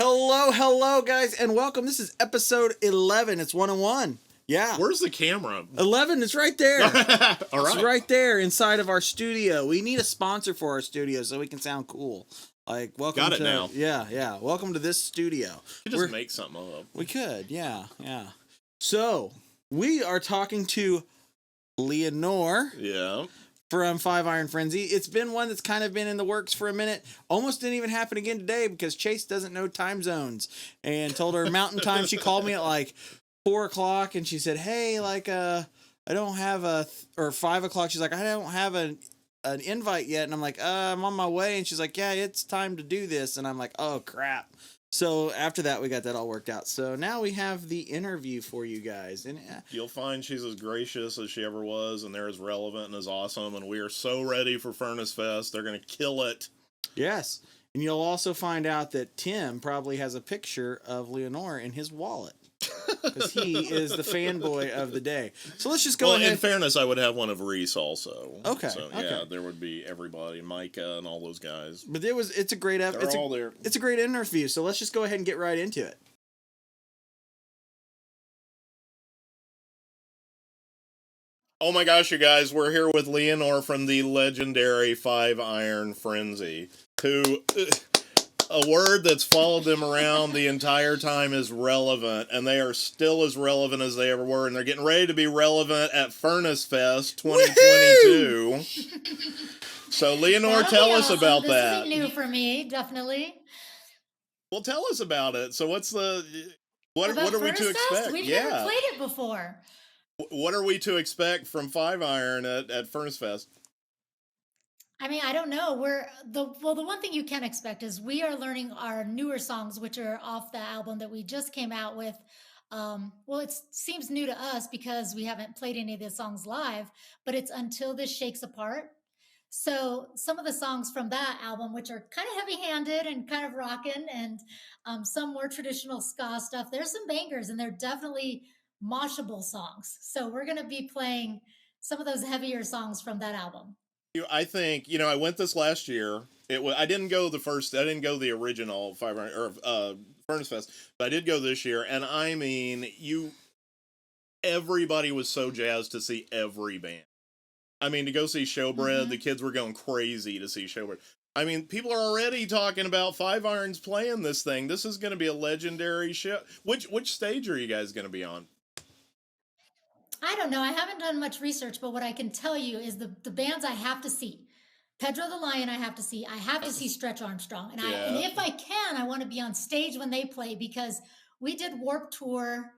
Hello, guys, and welcome. This is episode 11. It's 101. Yeah. Where's the camera? 11, it's right there. All right. It's right there inside of our studio. We need a sponsor for our studio so we can sound cool. Like, welcome Got it to, now. Yeah. Welcome to this studio. You just make something up. We could, yeah. So, we are talking to Leanore. Yeah. From 5 Iron Frenzy. It's been one that's kind of been in the works for a minute. Almost didn't even happen again today because Chase doesn't know time zones. And told her mountain time. She called me at like 4 o'clock and she said, hey, like, I don't have or 5 o'clock. She's like, I don't have an invite yet. And I'm like, I'm on my way. And she's like, yeah, it's time to do this. And I'm like, oh, crap. So after that, we got that all worked out. So now we have the interview for you guys. And you'll find she's as gracious as she ever was, and they're as relevant and as awesome. And we are so ready for Furnace Fest. They're going to kill it. Yes. And you'll also find out that Tim probably has a picture of Leanore in his wallet. Because he is the fanboy of the day. So let's just go ahead. In fairness, I would have one of Reese also. Okay. So yeah, there would be everybody, Micah and all those guys. But it's a great all there. It's a great interview. So let's just go ahead and get right into it. Oh my gosh, you guys, we're here with Leanore from the legendary 5 Iron Frenzy, who a word that's followed them around the entire time is relevant, and they are still as relevant as they ever were, and they're getting ready to be relevant at Furnace Fest 2022. So, Leanore, tell us about that. This isn't new for me, definitely. Well, tell us about it. So, what are we to expect? We've never played it before. What are we to expect from 5 Iron at Furnace Fest? I mean, I don't know. The one thing you can expect is we are learning our newer songs, which are off the album that we just came out with. Well, it seems new to us because we haven't played any of the songs live, but it's Until This Shakes Apart. So some of the songs from that album, which are kind of heavy-handed and kind of rocking, and some more traditional ska stuff, there's some bangers, and they're definitely moshable songs. So we're going to be playing some of those heavier songs from that album. I think, I went this last year. I didn't go the original 5 Iron or Furnace Fest, but I did go this year, and I mean, everybody was so jazzed to see every band. I mean, to go see Showbread, the kids were going crazy to see Showbread. I mean, people are already talking about 5 Irons playing this thing. This is going to be a legendary show. Which stage are you guys going to be on? I don't know. I haven't done much research, but what I can tell you is the bands I have to see. Pedro the Lion I have to see. I have to see Stretch Armstrong. And if I can, I want to be on stage when they play, because we did Warped Tour,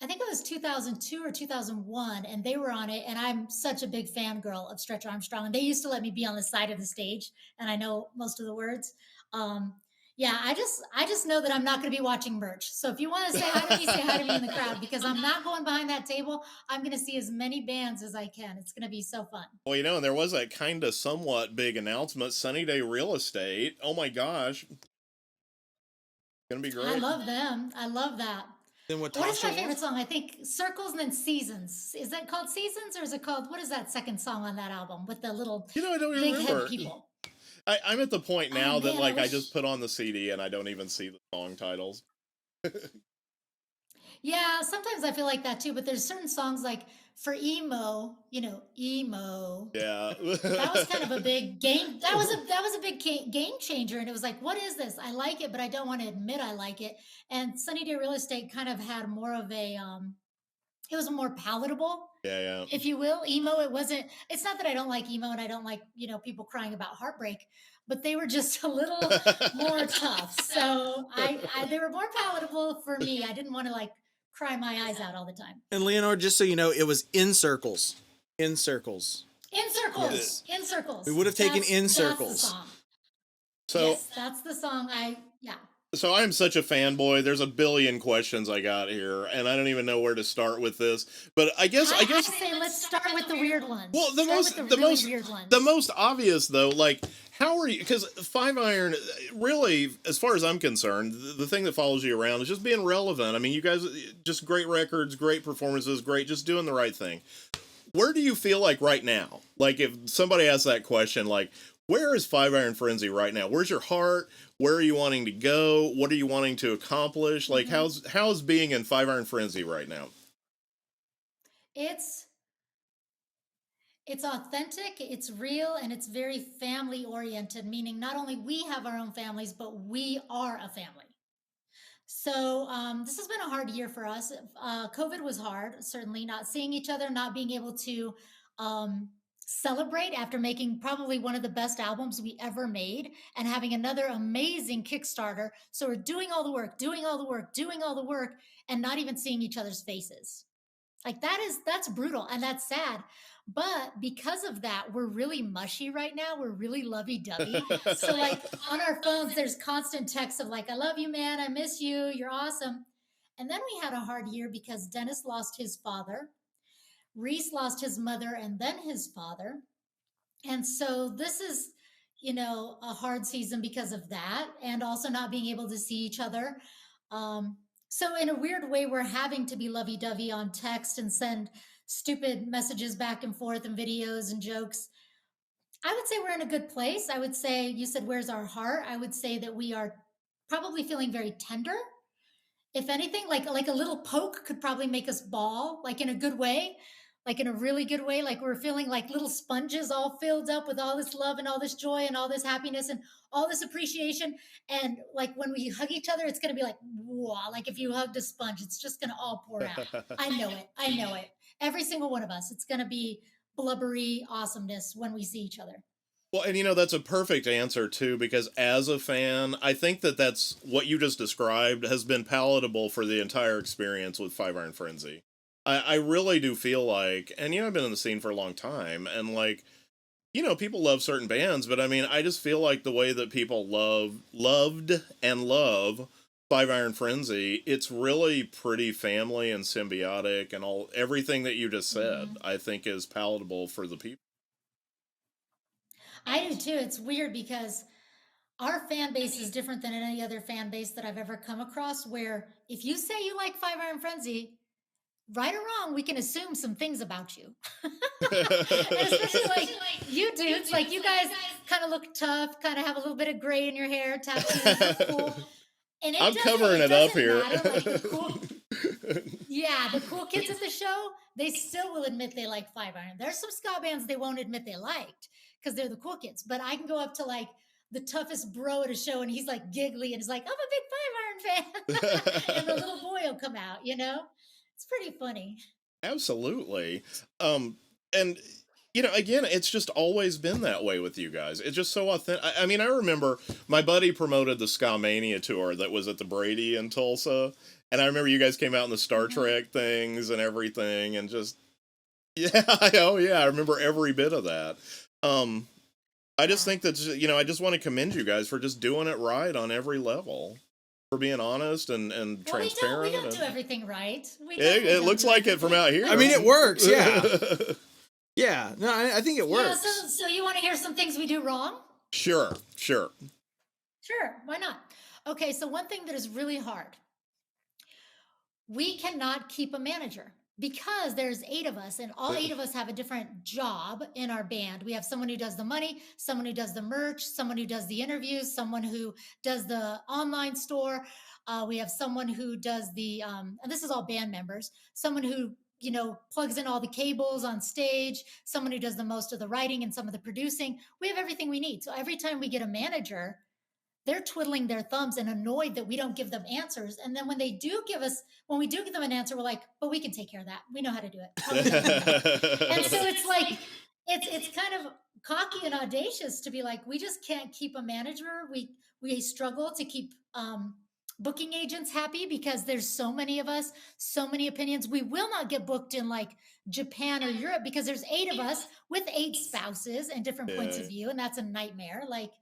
I think it was 2002 or 2001, and they were on it. And I'm such a big fangirl of Stretch Armstrong. And they used to let me be on the side of the stage, and I know most of the words. Yeah, I just know that I'm not going to be watching merch. So if you want to say hi to me, say hi to me in the crowd, because I'm not going behind that table. I'm going to see as many bands as I can. It's going to be so fun. Well, and there was that kind of somewhat big announcement, Sunny Day Real Estate. Oh my gosh. It's going to be great. I love them. I love that. Then what is my favorite song? I think Circles and then Seasons. Is that called Seasons, or is it called, what is that second song on that album with the little I don't big remember. head people? I'm at the point now that I just put on the CD and I don't even see the song titles. Yeah, sometimes I feel like that too, but there's certain songs like for emo, emo. Yeah. That was kind of a big game. That was a big game changer, and it was like, what is this? I like it, but I don't want to admit I like it. And Sunny Day Real Estate kind of had more of a it was more palatable. Yeah. If you will, emo. It's not that I don't like emo and I don't like, people crying about heartbreak, but they were just a little more tough. So they were more palatable for me. I didn't want to cry my eyes out all the time. And Leanore, just so you know, it was In Circles. In Circles. In Circles. Yes. In Circles. We would have taken In Circles. That's the song. So, yes, that's the song. So I'm such a fanboy. There's a billion questions I got here, and I don't even know where to start with this. But I guess I say let's start with the weird ones. Well, the most obvious though, how are you? Because 5 Iron, really, as far as I'm concerned, the thing that follows you around is just being relevant. I mean, you guys, just great records, great performances, great, just doing the right thing. Where do you feel like right now? Like, if somebody asks that question, where is Five Iron Frenzy right now? Where's your heart? Where are you wanting to go? What are you wanting to accomplish? Like, how's being in Five Iron Frenzy right now? It's authentic, it's real, and it's very family oriented, meaning not only we have our own families, but we are a family. So this has been a hard year for us. COVID was hard, certainly not seeing each other, not being able to um, celebrate after making probably one of the best albums we ever made and having another amazing Kickstarter. So we're doing all the work, doing all the work, doing all the work, and not even seeing each other's faces. Like that's brutal and that's sad. But because of that, we're really mushy right now. We're really lovey-dovey. So like on our phones, there's constant texts of like, I love you, man. I miss you. You're awesome. And then we had a hard year because Dennis lost his father. Reese lost his mother and then his father. And so this is, a hard season because of that and also not being able to see each other. So in a weird way, we're having to be lovey-dovey on text and send stupid messages back and forth and videos and jokes. I would say we're in a good place. I would say, you said, where's our heart? I would say that we are probably feeling very tender. If anything, like a little poke could probably make us bawl, like in a good way, like in a really good way. Like we're feeling like little sponges all filled up with all this love and all this joy and all this happiness and all this appreciation. And like when we hug each other, it's going to be like, wow, like if you hugged a sponge, it's just going to all pour out. I know it. I know it. Every single one of us, it's going to be blubbery awesomeness when we see each other. Well, and that's a perfect answer too, because as a fan, I think that's what you just described has been palatable for the entire experience with Five Iron Frenzy. I really do feel like, and I've been in the scene for a long time, and like, people love certain bands, but I mean, I just feel like the way that people loved and love Five Iron Frenzy, it's really pretty family and symbiotic, and everything that you just said, I think is palatable for the people. I do too. It's weird because our fan base is different than any other fan base that I've ever come across, where if you say you like Five Iron Frenzy, right or wrong, we can assume some things about you. Especially like you dudes, like you guys kind of look tough, kind of have a little bit of gray in your hair, tattoos, cool. And I'm covering it up here. Like the cool kids at the show, they still will admit they like Five Iron. There's some ska bands they won't admit they liked because they're the cool kids. But I can go up to like the toughest bro at a show and he's like giggly and he's like, I'm a big Five Iron fan. And the little boy will come out, It's pretty funny. Absolutely. And again, it's just always been that way with you guys. It's just so authentic. I mean, I remember my buddy promoted the Ska Mania tour that was at the Brady in Tulsa. And I remember you guys came out in the Star Trek things and everything. And just, I remember every bit of that. I just think that, I just want to commend you guys for just doing it right on every level. For being honest and transparent. We don't do everything right. It looks like it from out here. I mean, it works, yeah. Yeah, no, I think it works. Yeah, so you want to hear some things we do wrong? Sure. Sure, why not? Okay, so one thing that is really hard. We cannot keep a manager because there's 8 of us and all 8 of us have a different job in our band. We have someone who does the money, someone who does the merch, someone who does the interviews, someone who does the online store. We have someone who does the, and this is all band members, someone who, plugs in all the cables on stage, someone who does the most of the writing and some of the producing. We have everything we need. So every time we get a manager, they're twiddling their thumbs and annoyed that we don't give them answers. And then when we do give them an answer, we're like, but we can take care of that. We know how to do it. And so it's like, it's kind of cocky and audacious to be like, we just can't keep a manager. We struggle to keep booking agents happy because there's so many of us, so many opinions. We will not get booked in like Japan or Europe because there's 8 of us with 8 spouses and different points of view. And that's a nightmare. Like,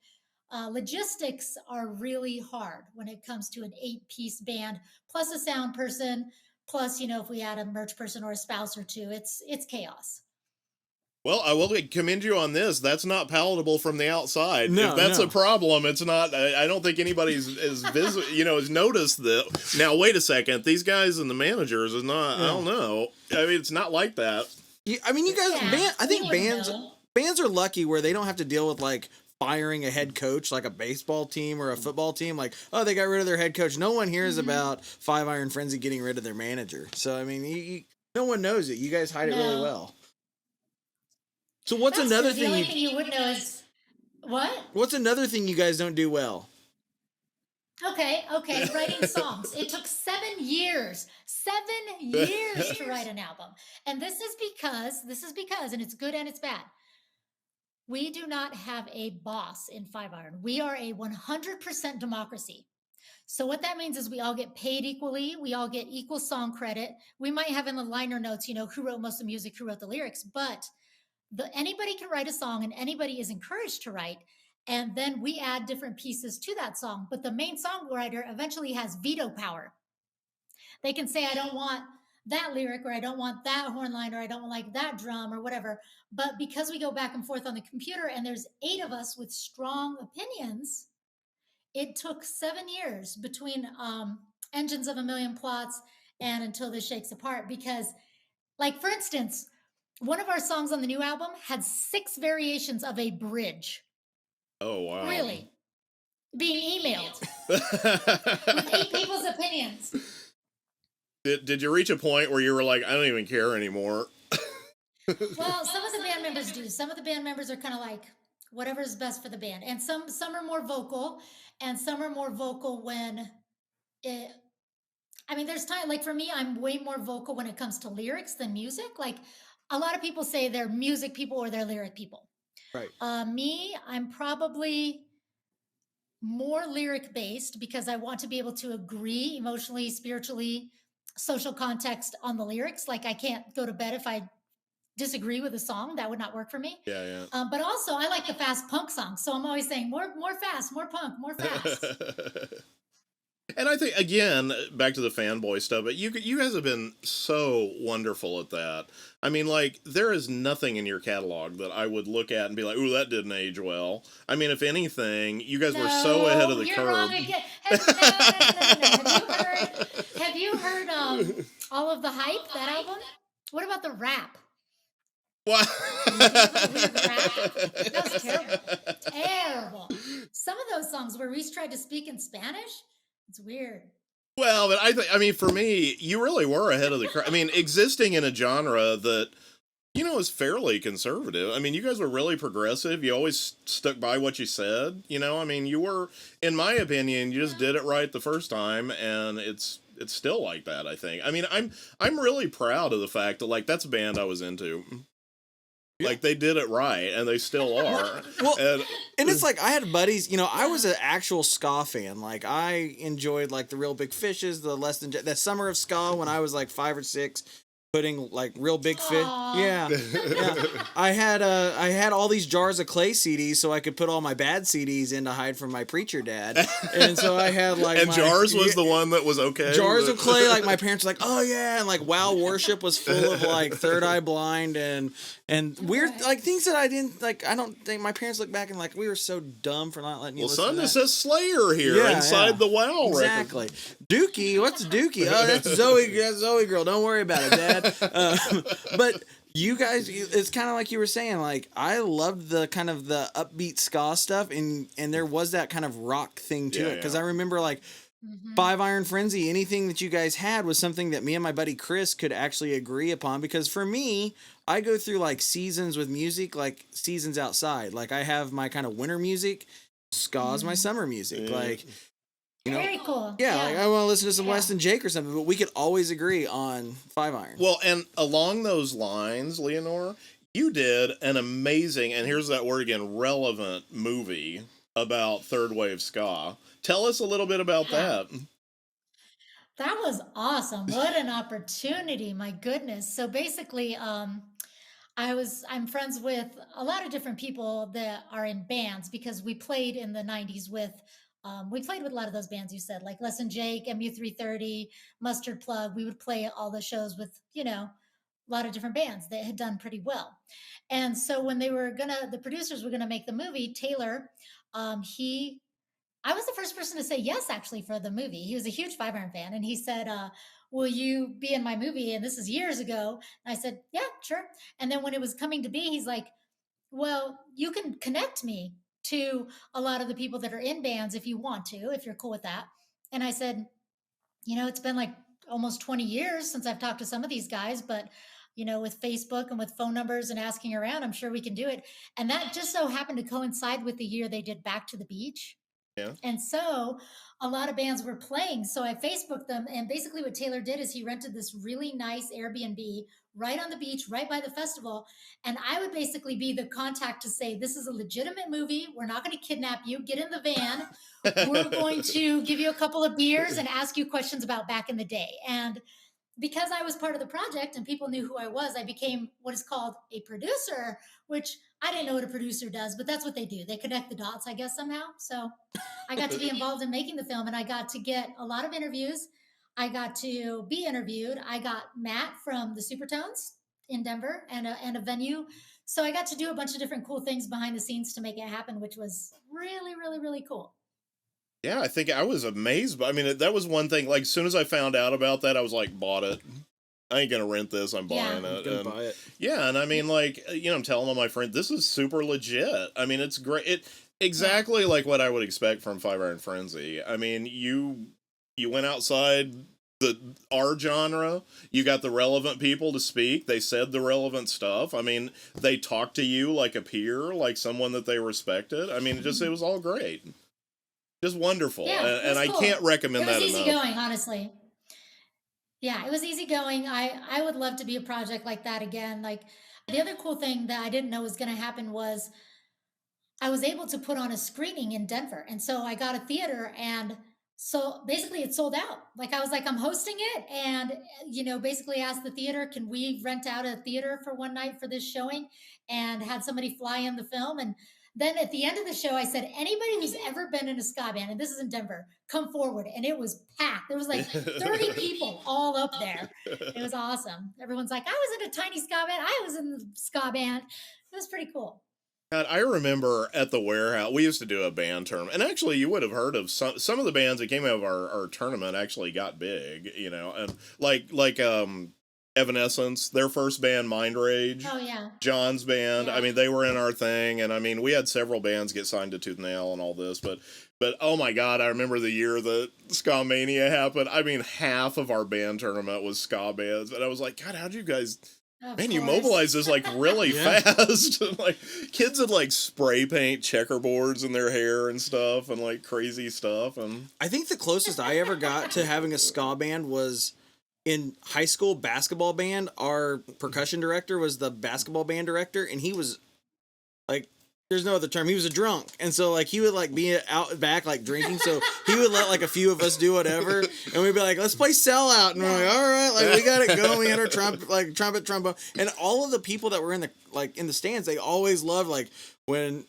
logistics are really hard when it comes to an 8-piece band, plus a sound person, plus, if we add a merch person or a spouse or 2, it's chaos. Well, I will commend you on this. That's not palatable from the outside. No, if that's a problem, it's not. I don't think anybody's has noticed that. Now, wait a second. These guys and the managers is not. I don't know. I mean, it's not like that. I mean, you guys. I think bands are lucky where they don't have to deal with like firing a head coach like a baseball team or a football team. Like, oh, they got rid of their head coach. No one hears about Five Iron Frenzy getting rid of their manager. So, I mean, no one knows it. You guys hide it really well. So what's That's another true. thing? The only thing you would know is what? What's another thing you guys don't do well? Okay, writing songs. It took 7 years, 7 years to write an album. And this is because, and it's good and it's bad. We do not have a boss in Five Iron. We are a 100% democracy. So what that means is we all get paid equally. We all get equal song credit. We might have in the liner notes, who wrote most of the music, who wrote the lyrics, but anybody can write a song and anybody is encouraged to write. And then we add different pieces to that song. But the main songwriter eventually has veto power. They can say, I don't want that lyric, or I don't want that horn line, or I don't like that drum, or whatever. But because we go back and forth on the computer and there's 8 of us with strong opinions, it took 7 years between Engines of a Million Plots and Until This Shakes Apart. Because, like, for instance, one of our songs on the new album had 6 variations of a bridge. Oh, wow. Really? Being emailed with 8 people's opinions. Did you reach a point where you were like, I don't even care anymore? Well, some of the band members do. Some of the band members are kind of like, whatever's best for the band. And some are more vocal, and some are more vocal when there's time, like for me, I'm way more vocal when it comes to lyrics than music. Like, a lot of people say they're music people or they're lyric people. Right. Me, I'm probably more lyric based because I want to be able to agree emotionally, spiritually, social context on the lyrics. Like, I can't go to bed if I disagree with a song. That would not work for me. Yeah. But also, I like the fast punk songs, so I'm always saying more fast, more punk, more fast. And I think, again, back to the fanboy stuff, but you guys have been so wonderful at that. I mean, like, there is nothing in your catalog that I would look at and be like, ooh, that didn't age well. I mean, if anything, you guys were so ahead of the you're curve. Wrong again. No. Have you heard All of the Hype, that album? What about the rap? What? Weird rap? That was terrible. Some of those songs where Reese tried to speak in Spanish, it's weird. Well, but I mean, for me, you really were ahead of the curve. I mean, existing in a genre that, is fairly conservative. I mean, you guys were really progressive. You always stuck by what you said. I mean, you were, in my opinion, you just did it right the first time, and it's still like that, I think. I mean, I'm really proud of the fact that, like, that's a band I was into. Like, they did it right, and they still are. Well, and it's like, I had buddies, I was an actual ska fan. Like, I enjoyed, like, the Real Big Fishes, the Less Than... That Summer of Ska when I was, like, 5 or 6, putting, like, Real Big Fish... Yeah. I had all these Jars of Clay CDs so I could put all my bad CDs in to hide from my preacher dad. And so I had, like... And Jars was the one that was okay? Jars of Clay, like, my parents were like, oh, yeah, and, like, Wow Worship was full of, like, Third Eye Blind and weird, like, things that I didn't, like, I don't think my parents look back and, like, we were so dumb for not letting you listen to that. Well, son, this says Slayer here inside the Wow record. Exactly. Dookie, what's Dookie? Oh, that's Zoe girl. Don't worry about it, Dad. But you guys, it's kind of like you were saying, like, I loved the kind of the upbeat ska stuff, and there was that kind of rock thing to it. Because I remember, like, Five Iron Frenzy, anything that you guys had was something that me and my buddy Chris could actually agree upon. Because for me, I go through, like, seasons with music, like seasons outside. Like, I have my kind of winter music, ska's my summer music. Like, very cool. Yeah, like, I want to listen to some Weston Jake or something, but we could always agree on Five Iron. Well, and along those lines, Leanore, you did an amazing, and here's that word again, relevant movie about third wave ska. Tell us a little bit about that. That was awesome. What an opportunity. My goodness. So basically, I'm friends with a lot of different people that are in bands because we played in the 90s with a lot of those bands you said, like Less Than Jake, MU330, Mustard Plug. We would play all the shows with, a lot of different bands that had done pretty well. And so when the producers were gonna make the movie, Taylor, I was the first person to say yes, actually, for the movie. He was a huge Five Iron fan, and he said, will you be in my movie? And this is years ago. And I said, yeah, sure. And then when it was coming to be, he's like, well, you can connect me to a lot of the people that are in bands if you want to, if you're cool with that. And I said, it's been like almost 20 years since I've talked to some of these guys, but with Facebook and with phone numbers and asking around, I'm sure we can do it. And that just so happened to coincide with the year they did Back to the Beach. Yeah. And so a lot of bands were playing. So I Facebooked them. And basically what Taylor did is he rented this really nice Airbnb right on the beach, right by the festival. And I would basically be the contact to say, this is a legitimate movie. We're not going to kidnap you. Get in the van. We're going to give you a couple of beers and ask you questions about back in the day. And because I was part of the project and people knew who I was, I became what is called a producer, which I didn't know what a producer does, but that's what they do. They connect the dots, I guess, somehow. So I got to be involved in making the film, and I got to get a lot of interviews. I got to be interviewed. I got Matt from the Supertones in Denver and a venue. So I got to do a bunch of different cool things behind the scenes to make it happen, which was really, really, really cool. Yeah, I think I was amazed. I mean, that was one thing. Like, as soon as I found out about that, I was like, bought it. I ain't gonna rent this. I'm buying it. I'm gonna buy it. Yeah, and I mean, like, I'm telling all my friends, this is super legit. I mean, it's great. Exactly like what I would expect from Five Iron Frenzy. I mean, you went outside our genre. You got the relevant people to speak. They said the relevant stuff. I mean, they talked to you like a peer, like someone that they respected. I mean, it was all great. Just wonderful. Yeah, and I can't recommend that enough. It was easy going, honestly. Yeah, it was easy going. I would love to be a project like that again. Like, the other cool thing that I didn't know was going to happen was I was able to put on a screening in Denver. And so I got a theater, and so basically it sold out. Like, I was like, I'm hosting it, and basically asked the theater, can we rent out a theater for one night for this showing, and had somebody fly in the film. And then at the end of the show, I said, anybody who's ever been in a ska band, and this is in Denver, come forward. And it was packed. There was like 30 people all up there. It was awesome. Everyone's like, I was in a tiny ska band. I was in the ska band. It was pretty cool. God, I remember at the warehouse, we used to do a band tournament. And actually, you would have heard of some of the bands that came out of our tournament actually got big, and like Evanescence, their first band, Mind Rage. Oh, yeah. John's band. Yeah. I mean, they were in our thing. And I mean, we had several bands get signed to Tooth and Nail and all this. But oh my God, I remember the year that Ska Mania happened. I mean, half of our band tournament was ska bands. And I was like, God, how'd you guys... you mobilized this like really fast. Like, kids would like spray paint checkerboards in their hair and stuff and like crazy stuff. And I think the closest I ever got to having a ska band was in high school basketball band. Our percussion director was the basketball band director, and he was like, there's no other term, he was a drunk. And so like he would like be out back like drinking, so he would let like a few of us do whatever, and we'd be like, let's play Sellout, and we're like, all right, like we got it going. We had our trumpet, trombone, and all of the people that were in the stands, they always loved like when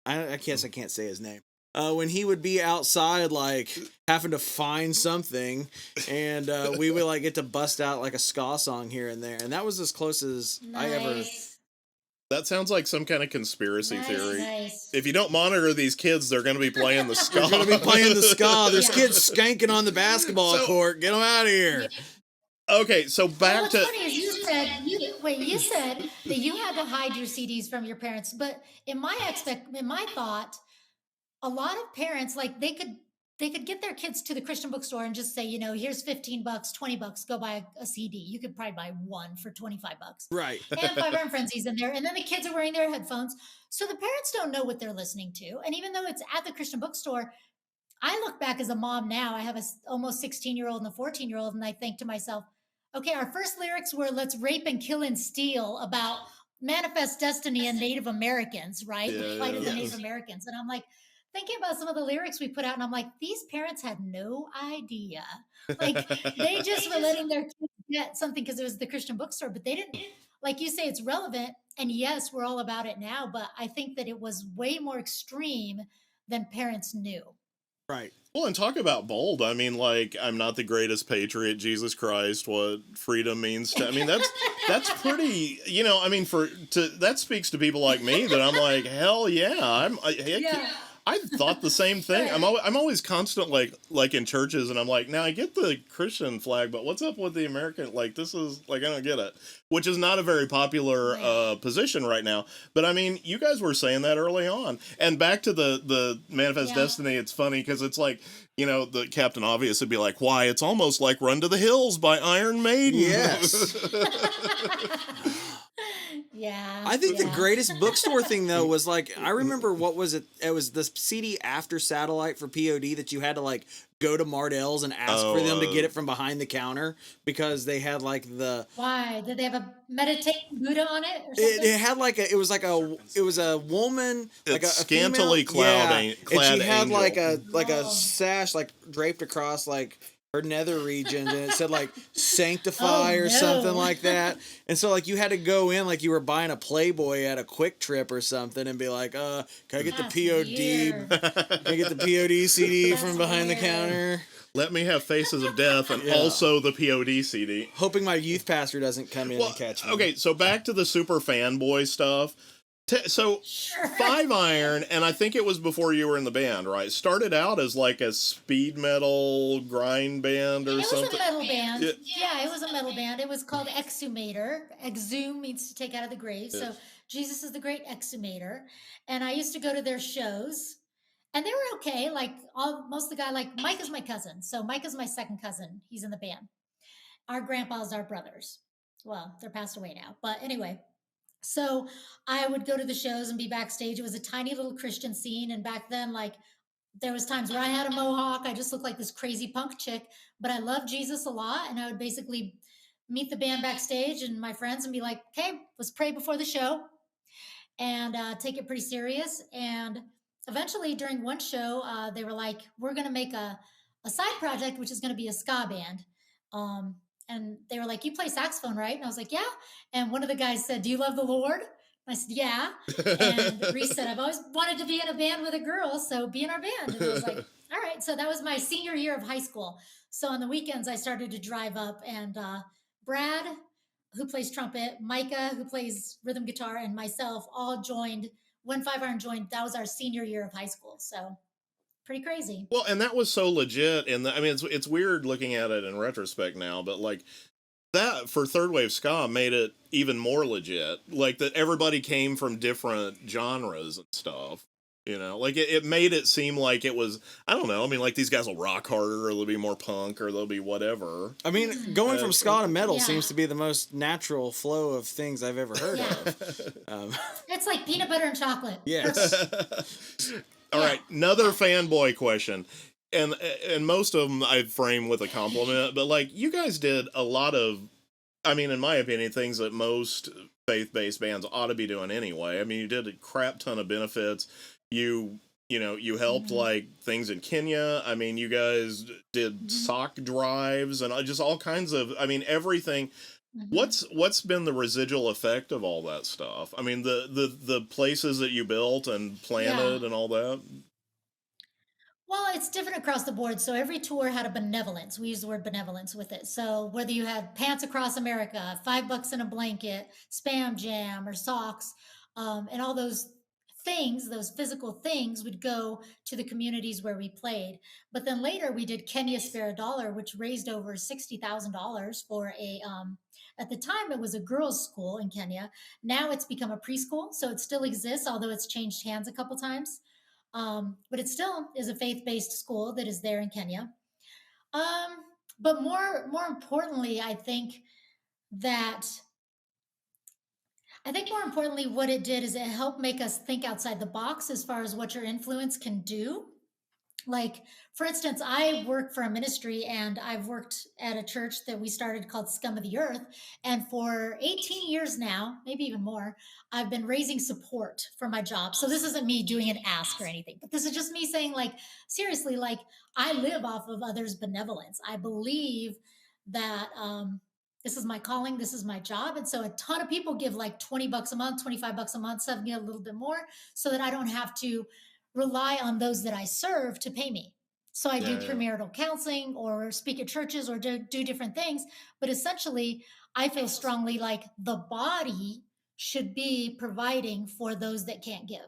I can't say his name. When he would be outside, like, having to find something, and we would, like, get to bust out, like, a ska song here and there. And that was as close as I ever... That sounds like some kind of conspiracy theory. Nice. If you don't monitor these kids, they're going to be playing the ska. They're going to be playing the ska. There's kids skanking on the basketball court. Get them out of here. Okay, so back to... What's funny is you said that you had to hide your CDs from your parents, but in my thought... A lot of parents, like, they could get their kids to the Christian bookstore and just say, here's $15, $20, go buy a CD. You could probably buy one for $25. Right. And Five Iron Frenzy's in there. And then the kids are wearing their headphones. So the parents don't know what they're listening to. And even though it's at the Christian bookstore, I look back as a mom now. I have a almost 16-year-old and a 14-year-old. And I think to myself, okay, our first lyrics were let's rape and kill and steal about manifest destiny and Native Americans, right? The plight of the Native Americans. And I'm like, thinking about some of the lyrics we put out, and I'm like, these parents had no idea. Like, they just were letting their kids get something because it was the Christian bookstore, but they didn't, like you say, it's relevant. And yes, we're all about it now, but I think that it was way more extreme than parents knew. Right. Well, and talk about bold. I mean, like, I'm not the greatest patriot, Jesus Christ, what freedom means to, I mean, that's pretty, I mean, that speaks to people like me that I'm like, hell yeah, I thought the same thing. I'm always constant like in churches, and I'm like, now I get the Christian flag, but what's up with the American? Like, this is like, I don't get it. Which is not a very popular position right now. But I mean, you guys were saying that early on. And back to the Manifest Destiny, it's funny because it's like, you know, the Captain Obvious would be like, why, it's almost like Run to the Hills by Iron Maiden. Yes. Yeah. I think the greatest bookstore thing though was like, I remember, what was it? It was the CD After Satellite for POD that you had to like go to Mardell's and ask for them to get it from behind the counter because they had like the. Why did they have a meditating Buddha on it? Or something? It had like it was a woman, like a scantily female, clad and she had angel. like a sash like draped across like her nether regions, and it said like sanctify or something like that. And so like you had to go in like you were buying a Playboy at a Quick Trip or something and be like, can I get the POD? Can I get the POD CD from behind the counter? Let me have Faces of Death and also the POD CD. Hoping my youth pastor doesn't come in and catch me. Okay, so back to the super fanboy stuff. So, Five Iron, and I think it was before you were in the band, right? Started out as like a speed metal grind band or something. It was a metal band. Yeah, it was a metal band. It was called Exhumator. Exhume means to take out of the grave. Yes. So Jesus is the great exhumator. And I used to go to their shows. And they were okay. Like most of the guy, like Mike is my cousin. So Mike is my second cousin. He's in the band. Our grandpas are brothers. Well, they're passed away now. But anyway. So I would go to the shows and be backstage. It was a tiny little Christian scene. And back then, like, there was times where I had a mohawk. I just looked like this crazy punk chick, but I loved Jesus a lot. And I would basically meet the band backstage and my friends and be like, okay, let's pray before the show and take it pretty serious. And eventually during one show, they were like, we're going to make a side project, which is going to be a ska band. And they were like, you play saxophone, right? And I was like, yeah. And one of the guys said, do you love the Lord? And I said, yeah. And Reese said, I've always wanted to be in a band with a girl, so be in our band. And I was like, all right. So that was my senior year of high school. So on the weekends, I started to drive up, and Brad, who plays trumpet, Micah, who plays rhythm guitar, and myself all joined. When Five Iron joined, that was our senior year of high school. So pretty crazy. Well, and that was so legit. And I mean, it's weird looking at it in retrospect now, but like that for third wave ska made it even more legit. Like that everybody came from different genres and stuff. You know, like it made it seem like it was, I don't know. I mean, like these guys will rock harder, or they'll be more punk, or they'll be whatever. I mean, going from ska to metal seems to be the most natural flow of things I've ever heard of. It's like peanut butter and chocolate. Yes. All right, another fanboy question, and most of them I frame with a compliment, but like you guys did a lot of, I mean, in my opinion, things that most faith-based bands ought to be doing anyway. I mean, you did a crap ton of benefits. You helped like things in Kenya. I mean, you guys did sock drives and just all kinds of, I mean, everything. What's been the residual effect of all that stuff? I mean, the places that you built and planted and all that. Well, it's different across the board. So every tour had a benevolence. We use the word benevolence with it. So whether you had Pants Across America, $5 in a blanket, Spam Jam, or socks, and all those things, those physical things, would go to the communities where we played. But then later we did Kenya Spare a Dollar, which raised over $60,000 for a at the time it was a girls' school in Kenya. Now it's become a preschool, so it still exists, although it's changed hands a couple times. But it still is a faith-based school that is there in Kenya. But more importantly, I think more importantly, what it did is it helped make us think outside the box as far as what your influence can do. Like, for instance, I work for a ministry, and I've worked at a church that we started called Scum of the Earth. And for 18 years now, maybe even more, I've been raising support for my job. So this isn't me doing an ask or anything, but this is just me saying, like, seriously, like, I live off of others' benevolence. I believe that this is my calling, this is my job. And so a ton of people give like $20 a month, $25 a month, some get a little bit more, so that I don't have to rely on those that I serve to pay me. So I do premarital counseling or speak at churches or do different things. But essentially, I feel strongly like the body should be providing for those that can't give.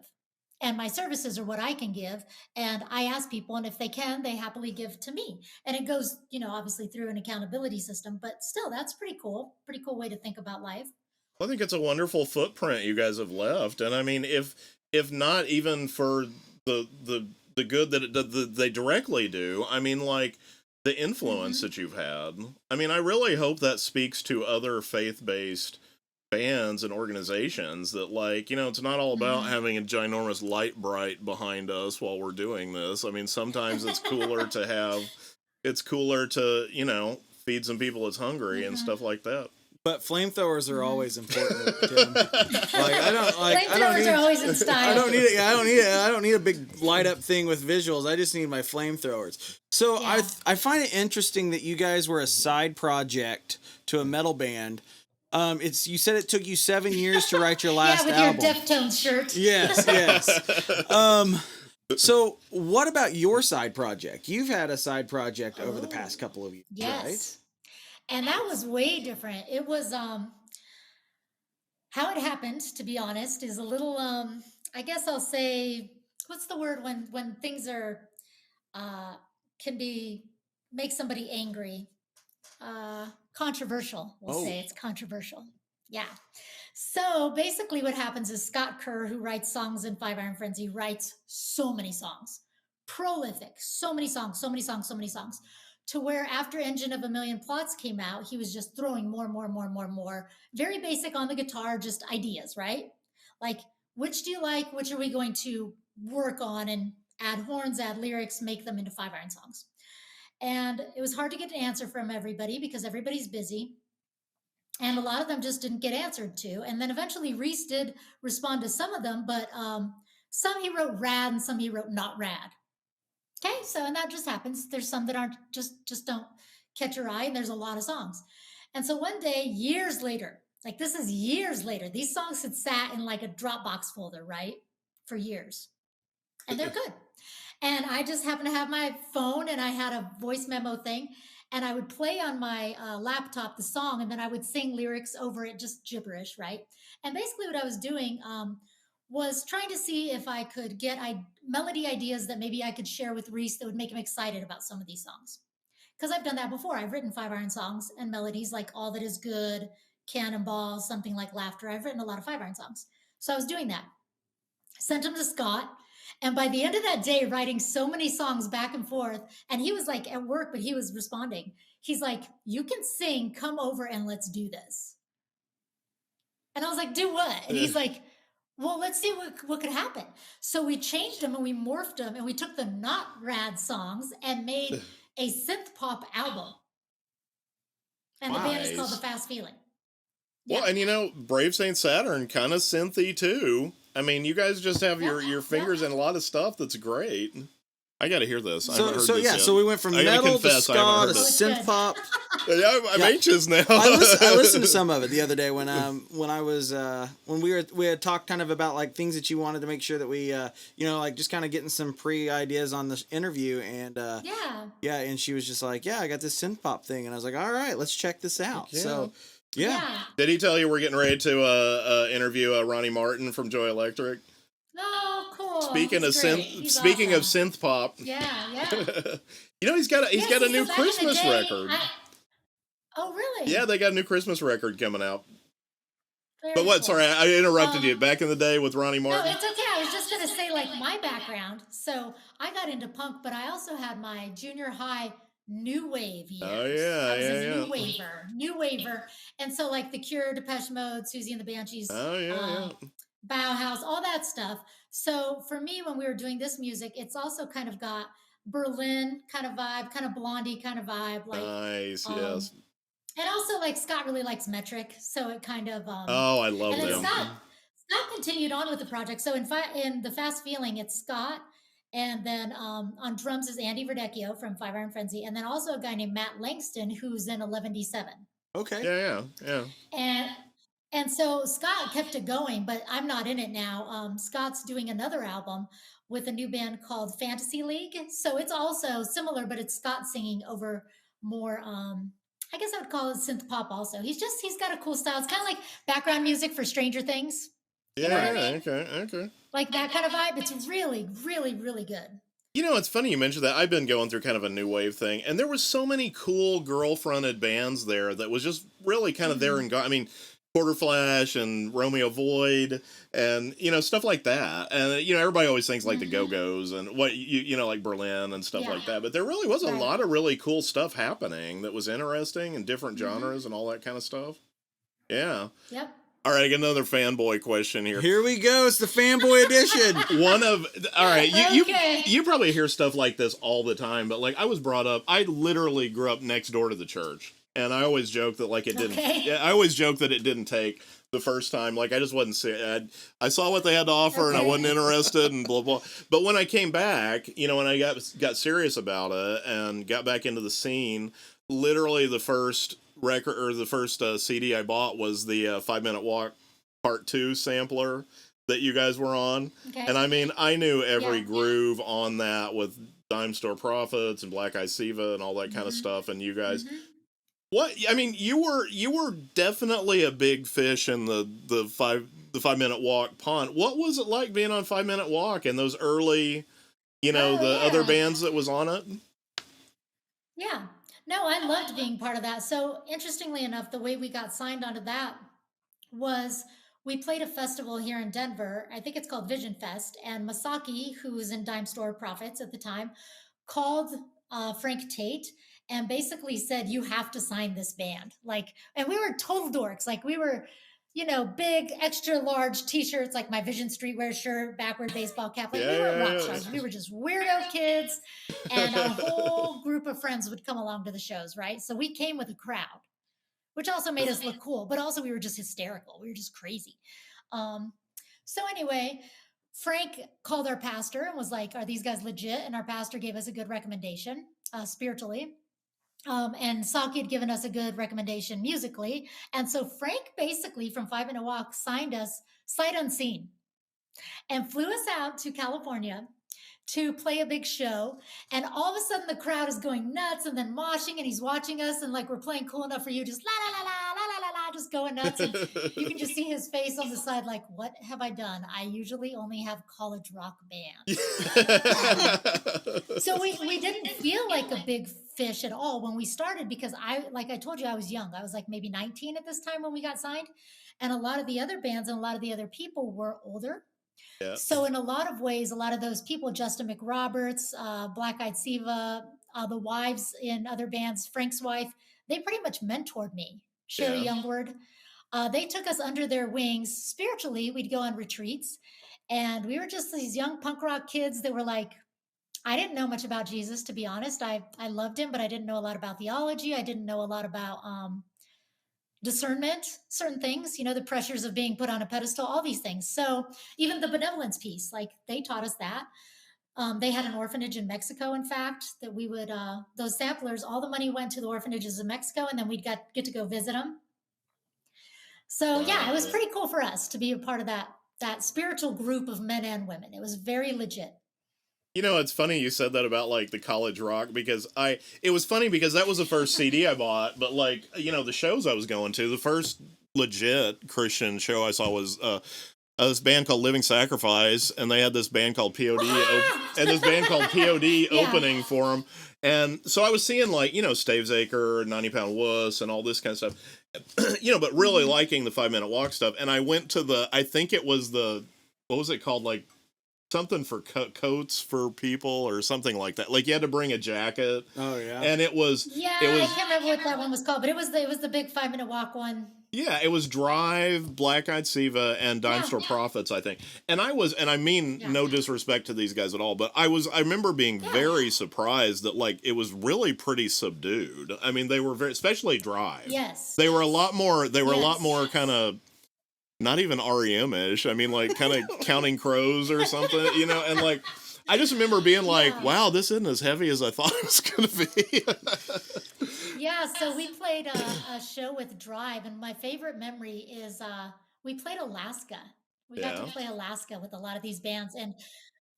and my services are what I can give. And I ask people, and if they can, they happily give to me. And it goes, obviously through an accountability system, but still, that's pretty cool. Pretty cool way to think about life. I think it's a wonderful footprint you guys have left, and I mean, if not even for the good that they directly do, I mean, like the influence Mm-hmm. that you've had. I mean, I really hope that speaks to other faith-based bands and organizations that, like, it's not all about Mm-hmm. having a ginormous light bright behind us while we're doing this. I mean, sometimes it's cooler to feed some people that's hungry and Mm-hmm. stuff like that. But flamethrowers are Mm-hmm. always important, Tim. I don't Flamethrowers need. are always in style. I don't need it. I don't need a big light up thing with visuals. I just need my flamethrowers. So Yeah. I find it interesting that you guys were a side project to a metal band. You said it took you 7 years to write your last with album. your Deftones shirt. Yes, yes. So what about your side project? You've had a side project over the past couple of years, Yes. right? And that was way different. It was how it happened, to be honest, is a little I guess I'll say, what's the word when things are can be make somebody angry? Controversial, we'll say. It's controversial. Yeah. So basically what happens is Scott Kerr, who writes songs in Five Iron Frenzy, writes so many songs. Prolific. So many songs, so many songs, so many songs. To where after Engine of a Million Plots came out, he was just throwing more. Very basic on the guitar, just ideas, right? Like, which do you like? Which are we going to work on and add horns, add lyrics, make them into Five Iron songs? And it was hard to get an answer from everybody because everybody's busy. And a lot of them just didn't get answered to. And then eventually Reese did respond to some of them, but some he wrote rad and some he wrote not rad. Okay, so and that just happens. There's some that aren't just don't catch your eye, and there's a lot of songs. And so one day, years later, like this is years later, these songs had sat in like a Dropbox folder, right? For years. And they're good. And I just happened to have my phone and I had a voice memo thing. And I would play on my laptop the song and then I would sing lyrics over it, just gibberish, right? And basically, what I was doing was trying to see if I could get melody ideas that maybe I could share with Reese that would make him excited about some of these songs. Because I've done that before. I've written Five Iron songs and melodies like All That Is Good, Cannonball, Something Like Laughter. I've written a lot of Five Iron songs. So I was doing that. Sent them to Scott. And by the end of that day, writing so many songs back and forth, and he was like at work, but he was responding. He's like, "You can sing, come over and let's do this." And I was like, "Do what?" And he's like, "Well, let's see what could happen." So we changed them and we morphed them and we took the not rad songs and made a synth pop album. And the band is called The Fast Feeling. Well, and Brave Saint Saturn kind of synthy too. I mean, you guys just have your fingers in a lot of stuff that's great. I got to hear this. I haven't heard this yet. So we went from metal to ska to synth pop. I'm anxious now. I listened to some of it the other day when we had talked kind of about like things that you wanted to make sure that we like just kind of getting some pre ideas on this interview and and she was just like, I got this synth pop thing, and I was like, all right, let's check this out. Yeah. So yeah. Did he tell you we're getting ready to interview Ronnie Martin from Joy Electric? Oh, cool. Speaking of synth pop. Yeah. He's got a new Christmas record. Oh, really? Yeah, they got a new Christmas record coming out. Very But what? cool. Sorry, I interrupted you. Back in the day with Ronnie Martin. No, it's okay. I was just going to say, like, my background. So I got into punk, but I also had my junior high new wave years. Oh, yeah, I was a new waver. And so, like, The Cure, Depeche Mode, Susie and the Banshees, Bauhaus, all that stuff. So for me, when we were doing this music, it's also kind of got Berlin kind of vibe, kind of Blondie kind of vibe. Like, nice, yes. And also, like, Scott really likes Metric, so it kind of... I love and then them. Scott continued on with the project. So in The Fast Feeling, it's Scott, and then on drums is Andy Verdecchio from Five Iron Frenzy, and then also a guy named Matt Langston, who's in 11D7. Okay. Yeah. And so Scott kept it going, but I'm not in it now. Scott's doing another album with a new band called Fantasy League. So it's also similar, but it's Scott singing over more... I guess I would call it synth pop also. He's got a cool style. It's kind of like background music for Stranger Things. You know what I Yeah, mean? okay, okay. Like that kind of vibe. It's really, really, really good. You know, it's funny you mentioned that. I've been going through kind of a new wave thing, and there was so many cool girl-fronted bands there that was just really kind of there Hmm. and I mean, Quarter Flash and Romeo Void, and stuff like that. And everybody always thinks like the Go Hmm. Go's and what like Berlin and stuff Yeah. like that. But there really was a Right. lot of really cool stuff happening that was interesting and different Hmm. genres and all that kind of stuff. Yeah. Yep. All right, I got another fanboy question here. Here we go. It's the fanboy edition. All right, Okay. you probably hear stuff like this all the time, but like I was brought up, I literally grew up next door to the church, and I always joke that like it didn't. Okay. Yeah, I always joke that it didn't take the first time. Like I just wasn't. I saw what they had to offer, and I Okay. wasn't interested, and blah blah. But when I came back, when I got serious about it and got back into the scene, literally the first record or the first CD I bought was the 5 Minute Walk Part 2 sampler that you guys were on. Okay. And I mean, I knew every Yeah. groove on that with Dime Store Prophets and Black Eyed Siva and all that kind of Hmm. stuff. And you guys, Hmm. what? I mean, you were definitely a big fish in the 5 Minute Walk pond. What was it like being on 5 Minute Walk and those early, Oh, the other yeah. bands that was on it? Yeah. No, I loved being part of that. So, interestingly enough, the way we got signed onto that was we played a festival here in Denver. I think it's called Vision Fest. And Masaki, who was in Dime Store Profits at the time, called Frank Tate and basically said, "You have to sign this band." Like, and we were total dorks. Like, we were, big, extra large t shirts, like my Vision Streetwear shirt, backward baseball cap. Like, we weren't rock Yeah, stars. We were just weirdo kids. And our whole group of friends would come along to the shows, right? So we came with a crowd, which also made us look cool, but also we were just hysterical. We were just crazy. Um, so anyway, Frank called our pastor and was like, "Are these guys legit?" And our pastor gave us a good recommendation spiritually. And Saki had given us a good recommendation musically. And so Frank basically from 5 Minute Walk signed us sight unseen and flew us out to California to play a big show. And all of a sudden the crowd is going nuts and then moshing and he's watching us and like we're playing Cool Enough for You, just la la la la la la la la, just going nuts. And you can just see his face on the side like, what have I done? I usually only have college rock bands. So we didn't feel like a big fish at all when we started because like I told you, I was young. I was like maybe 19 at this time when we got signed. And a lot of the other bands and a lot of the other people were older. Yeah. So in a lot of ways, a lot of those people, Justin McRoberts, Black Eyed Siva, the wives in other bands, Frank's wife, they pretty much mentored me. Sherry Yeah. Youngward. They took us under their wings spiritually. We'd go on retreats, and we were just these young punk rock kids that were like, I didn't know much about Jesus, to be honest. I loved him, but I didn't know a lot about theology. I didn't know a lot about discernment, certain things, the pressures of being put on a pedestal, all these things. So even the benevolence piece, like they taught us that. They had an orphanage in Mexico, in fact, that we would, those samplers, all the money went to the orphanages in Mexico, and then we'd get to go visit them. So yeah, it was pretty cool for us to be a part of that spiritual group of men and women. It was very legit. It's funny you said that about like the college rock because it was funny because that was the first CD I bought, but like, the shows I was going to, the first legit Christian show I saw was this band called Living Sacrifice, and they had this band called POD and this band called POD opening for them. And so I was seeing like, Stavesacre, 90 Pound Wuss and all this kind of stuff. But really liking the 5 Minute Walk stuff. And I went to I think it was what was it called? Like something for coats for people or something like that. Like you had to bring a jacket. Oh yeah. And it was I can't remember what that one was called, but it was the big 5 Minute Walk one. Yeah, it was Drive, Black Eyed Siva, and Dime Store Prophets, I think. And I mean no disrespect to these guys at all, but I remember being very surprised that like it was really pretty subdued. I mean, they were especially Drive. Yes. They were a lot more kind of not even REM-ish. I mean, like kind of Counting Crows or something, and like I just remember being like, wow, this isn't as heavy as I thought it was going to be. Yeah, so we played a show with Drive, and my favorite memory is we played Alaska. We got to play Alaska with a lot of these bands. And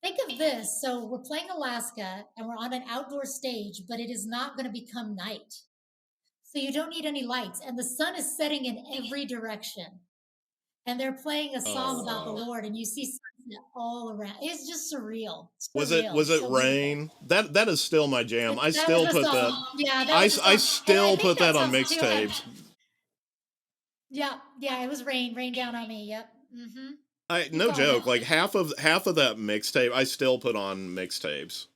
think of this. So we're playing Alaska, and we're on an outdoor stage, but it is not going to become night. So you don't need any lights, and the sun is setting in every direction. and they're playing a song Oh about the wow. Lord, and you see sunset all around. It's just surreal, Was it so beautiful. Rain? That is still my jam. I That was still the put that. song. Yeah, that was the I song. And I still think put that that on song too had, mixtapes. yeah, yeah, it was rain down on me. Yep. Mm-hmm. I Keep no going. joke. Like half of that mixtape, I still put on mixtapes.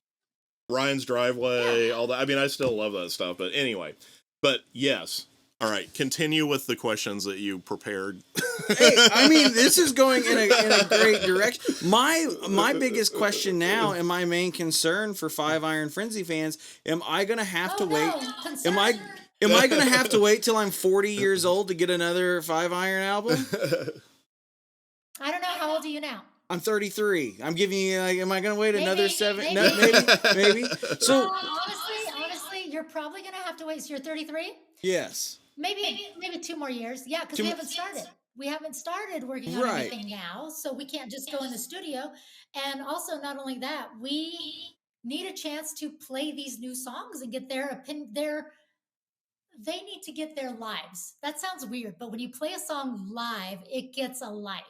Ryan's Yeah. Driveway, all that. I mean, I still love that stuff. But anyway, but yes. All right, continue with the questions that you prepared. Hey, I mean, this is going in a great direction. My biggest question now, and my main concern for Five Iron Frenzy fans, am I gonna have to Oh wait? no, Am I concern. am I gonna have to wait till I'm 40 years old to get another Five Iron album? I don't know. How old are you now? I'm 33. I'm giving you. Like, am I gonna wait another Maybe, 7? No, maybe. maybe. So Honestly, you're probably gonna have to wait. So you're 33. yes, Maybe 2 more years. Yeah, because Two we mo- haven't started. We haven't started working on right. anything now, so we can't just go in the studio. And also, not only that, we need a chance to play these new songs and get their opinion. They need to get their lives. That sounds weird, but when you play a song live, it gets a life.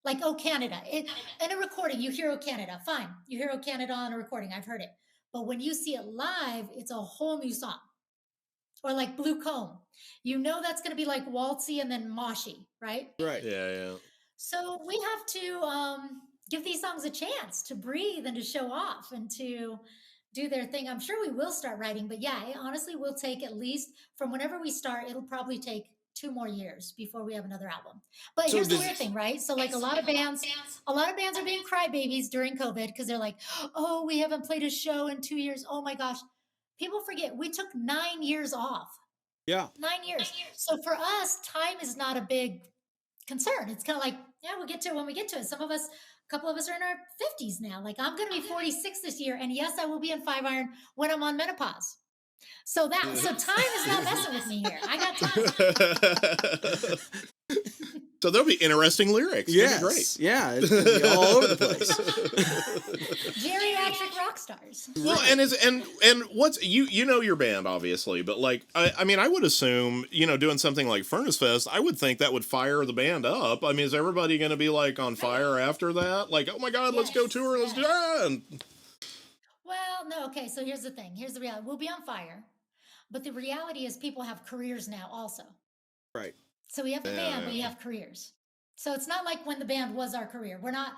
Like Oh Canada, in a recording, you hear Oh Canada, fine. You hear Oh Canada on a recording, I've heard it. But when you see it live, it's a whole new song. Or like Blue Comb, you know that's going to be like waltzy and then moshy, right? Right. Yeah. So we have to give these songs a chance to breathe and to show off and to do their thing. I'm sure we will start writing, but yeah, it honestly will take at least from whenever we start, it'll probably take 2 more years before we have another album. But So here's the does weird thing, right? So like a lot of bands are being crybabies during COVID because they're like, oh, we haven't played a show in 2 years. Oh my gosh. People forget we took 9 years off. yeah. 9 years. So for us, time is not a big concern. It's kind of like, yeah, we'll get to it when we get to it. A couple of us are in our 50s now. Like I'm going to be 46 this year. And yes, I will be in Five Iron when I'm on menopause. So time is not messing with me here. I got time. So there'll be interesting lyrics. Yes. It'll be great. Yeah. It's gonna be all over the place. Geriatric rock stars. Well, and what's you know your band obviously, but like I mean I would assume doing something like Furnace Fest, I would think that would fire the band up. I mean, is everybody going to be like on fire after that? Like, oh my God, let's go tour, let's do that. Well, no, okay. So here's the thing. Here's the reality. We'll be on fire, but the reality is people have careers now also. Right. So we have the band, but we have careers. So it's not like when the band was our career. We're not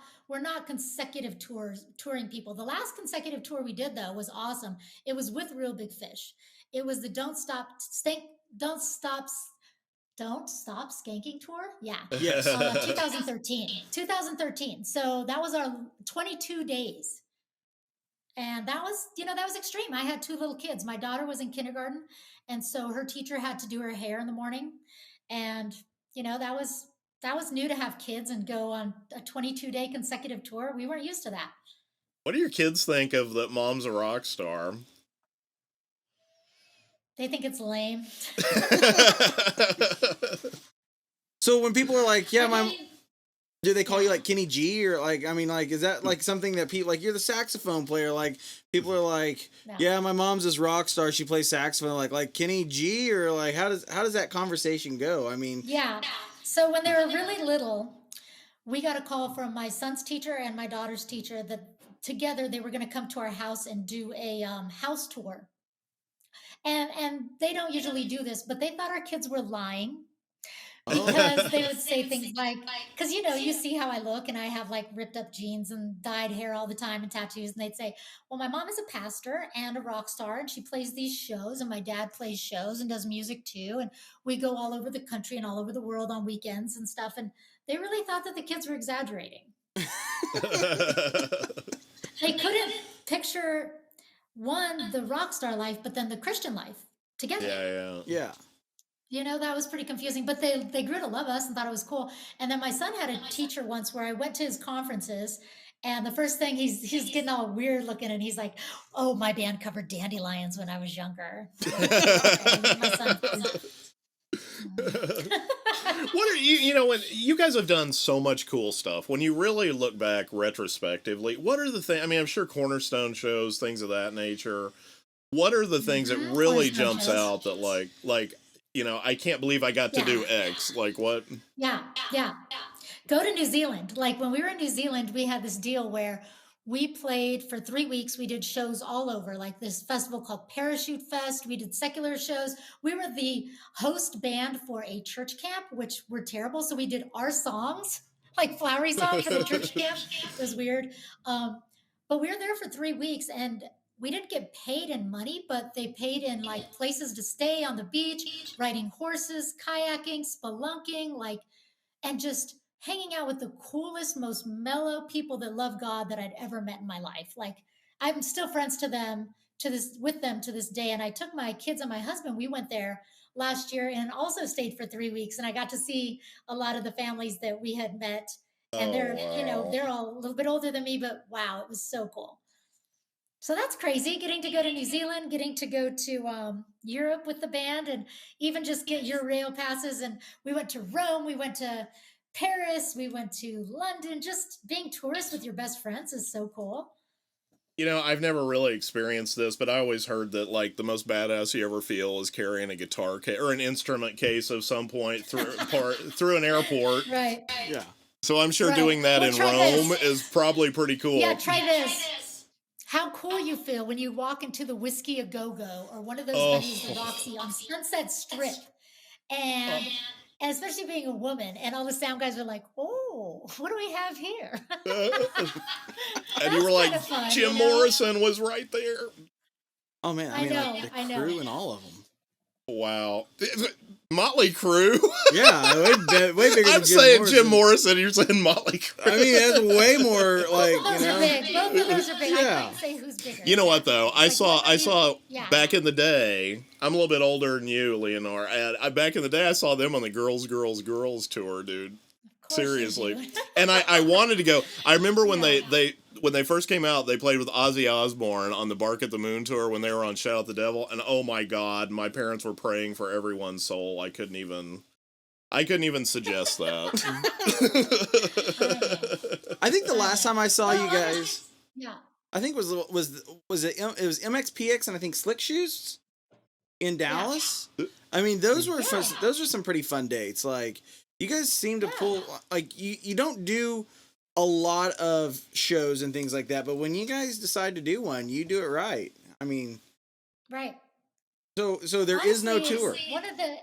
consecutive touring people. The last consecutive tour we did though was awesome. It was with Real Big Fish. It was the Don't Stop Skanking tour. Yeah. Yes. 2013. So that was our 22 days. And that was extreme. I had 2 little kids. My daughter was in kindergarten, and so her teacher had to do her hair in the morning. And that was new to have kids and go on a 22-day consecutive tour. We weren't used to that. What do your kids think of that Mom's a rock star? They think it's lame. So when people are like, yeah, do they call you like Kenny G, or like, I mean, like, is that like something that people like, you're the saxophone player, like people are like, No. yeah, my mom's this rock star, she plays saxophone, like Kenny G, or like how does that conversation go? I mean, yeah. So when they were really little, we got a call from my son's teacher and my daughter's teacher that together they were going to come to our house and do a house tour. And they don't usually do this, but they thought our kids were lying. Because they would say things like, because you see how I look, and I have like ripped up jeans and dyed hair all the time and tattoos, and they'd say, well, my mom is a pastor and a rock star, and she plays these shows, and my dad plays shows and does music too, and we go all over the country and all over the world on weekends and stuff, and they really thought that the kids were exaggerating. They couldn't picture the rock star life, but then the Christian life together. Yeah. That was pretty confusing, but they grew to love us and thought it was cool. And then my son had a teacher once where I went to his conferences, and the first thing he's getting all weird looking, and he's like, "Oh, my band covered dandelions when I was younger." My son. What are when you guys have done so much cool stuff, when you really look back retrospectively, what are the things? I mean, I'm sure Cornerstone shows, things of that nature. What are the things that really jumps out that like I can't believe I got to do X. Like what? Yeah. Go to New Zealand. Like when we were in New Zealand, we had this deal where we played for 3 weeks. We did shows all over, like this festival called Parachute Fest. We did secular shows. We were the host band for a church camp, which were terrible. So we did our songs, like flowery songs at a church camp. It was weird. But we were there for 3 weeks and we didn't get paid in money, but they paid in like places to stay on the beach, riding horses, kayaking, spelunking, like, and just hanging out with the coolest, most mellow people that love God that I'd ever met in my life. Like I'm still friends with them to this day. And I took my kids and my husband. We went there last year and also stayed for 3 weeks. And I got to see a lot of the families that we had met. And they're all a little bit older than me, but wow, it was so cool. So that's crazy, getting to go to New Zealand, getting to go to Europe with the band, and even just get your rail passes. And we went to Rome, we went to Paris, we went to London. Just being tourists with your best friends is so cool. I've never really experienced this, but I always heard that like the most badass you ever feel is carrying a guitar case or an instrument case of some point through an airport. Right. Yeah. So I'm sure doing that in Rome is probably pretty cool. Yeah, try this. How cool you feel when you walk into the Whiskey A Go-Go or one of those venues, the Roxy on Sunset Strip, and especially being a woman, and all the sound guys are like, "Oh, what do we have here?" And you were like, fun, Jim Morrison was right there. Oh man, I mean, the crew and all of them. Wow. Motley Crue? Yeah, way bigger I'm than saying Jim Morrison, you're saying Motley Crue. I mean, that's way more like, both are big. Both of those are big. Yeah. I couldn't say who's bigger. You know what though? I saw back in the day, I'm a little bit older than you, Leanore, and back in the day I saw them on the Girls tour, dude. Seriously. And I wanted to go. I remember when they first came out, they played with Ozzy Osbourne on the Bark at the Moon tour when they were on Shout at the Devil, and oh my God, my parents were praying for everyone's soul. I couldn't even suggest that. I think the last time I saw you guys, yeah, I think was it MXPX and I think Slick Shoes in Dallas. Yeah. I mean, those were some pretty fun dates. Like you guys seem to pull like you don't do a lot of shows and things like that, but when you guys decide to do one, you do it right. I mean, right. So there is no tour. One of the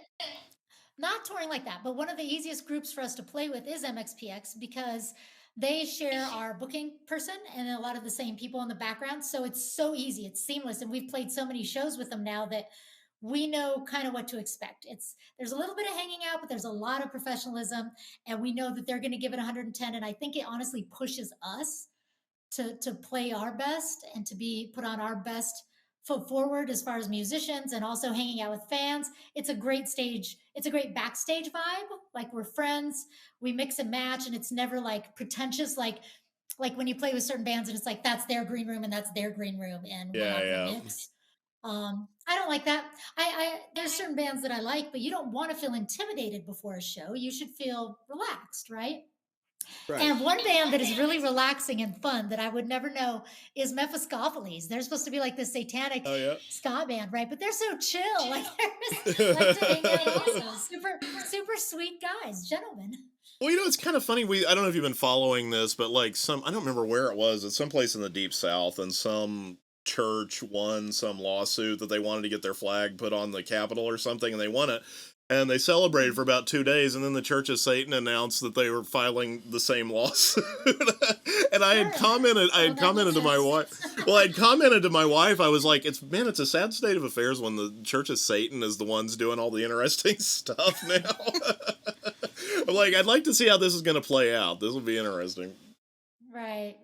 not touring like that, but one of the easiest groups for us to play with is MXPX because they share our booking person and a lot of the same people in the background. So it's so easy, it's seamless, and we've played so many shows with them now that we know kind of what to expect. There's a little bit of hanging out, but there's a lot of professionalism, and we know that they're going to give it 110. And I think it honestly pushes us to play our best and to be put on our best foot forward as far as musicians and also hanging out with fans. It's a great stage. It's a great backstage vibe. Like we're friends, we mix and match, and it's never like pretentious. Like when you play with certain bands and it's like, that's their green room and that's their green room. And we're not the mix. I don't like that. There's certain bands that I like, but you don't want to feel intimidated before a show. You should feel relaxed, right? Right. And one band that is really relaxing and fun that I would never know is Mephistopheles. They're supposed to be like this satanic ska band, right? But they're so chill. Like they're just like to hang out also. Super sweet guys, gentlemen. Well, it's kind of funny. I don't know if you've been following this, but like I don't remember where it was. It's someplace in the Deep South, and some church won some lawsuit that they wanted to get their flag put on the Capitol or something, and they won it. And they celebrated for about 2 days, and then the Church of Satan announced that they were filing the same lawsuit. And I had commented to my wife. Well, I'd commented to my wife. I was like, it's a sad state of affairs when the Church of Satan is the ones doing all the interesting stuff now. I'm like, I'd like to see how this is going to play out. This will be interesting. Right.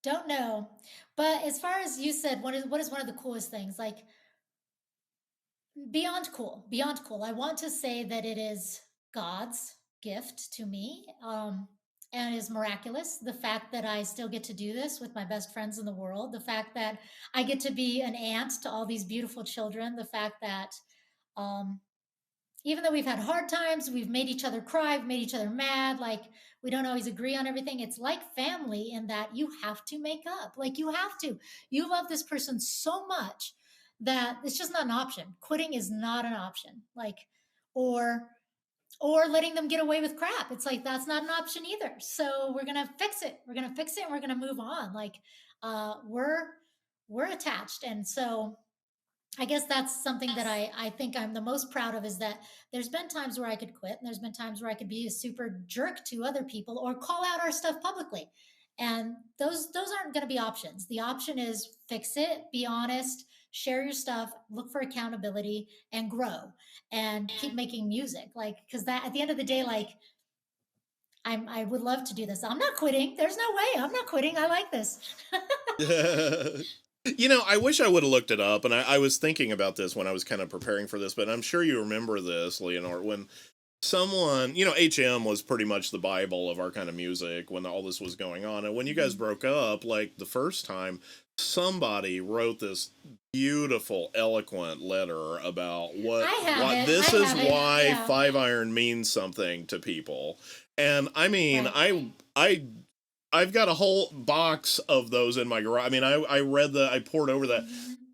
Don't know. But as far as you said, what is one of the coolest things? Like, beyond cool. I want to say that it is God's gift to me, and is miraculous. The fact that I still get to do this with my best friends in the world, the fact that I get to be an aunt to all these beautiful children, the fact that even though we've had hard times, we've made each other cry, we've made each other mad, like we don't always agree on everything. It's like family in that you have to make up. Like you have to. You love this person so much that it's just not an option. Quitting is not an option. Like, or or letting them get away with crap. It's like that's not an option either. So we're gonna fix it. We're gonna fix it, and we're gonna move on. Like we're attached, and so I guess that's something that I think I'm the most proud of is that there's been times where I could quit, and there's been times where I could be a super jerk to other people or call out our stuff publicly. And those aren't going to be options. The option is fix it, be honest, share your stuff, look for accountability, and grow, and keep making music. Like because that at the end of the day, like I would love to do this. I'm not quitting. There's no way. I'm not quitting. I like this. You know, I wish I would have looked it up, and I was thinking about this when I was kind of preparing for this, but I'm sure you remember this, Leanore, when someone, you know, HM was pretty much the Bible of our kind of music when all this was going on, and when you guys broke up, like, the first time, somebody wrote this beautiful, eloquent letter about this is why Five Iron means something to people, and, I mean, right. I've got a whole box of those in my garage. I mean, I poured over that.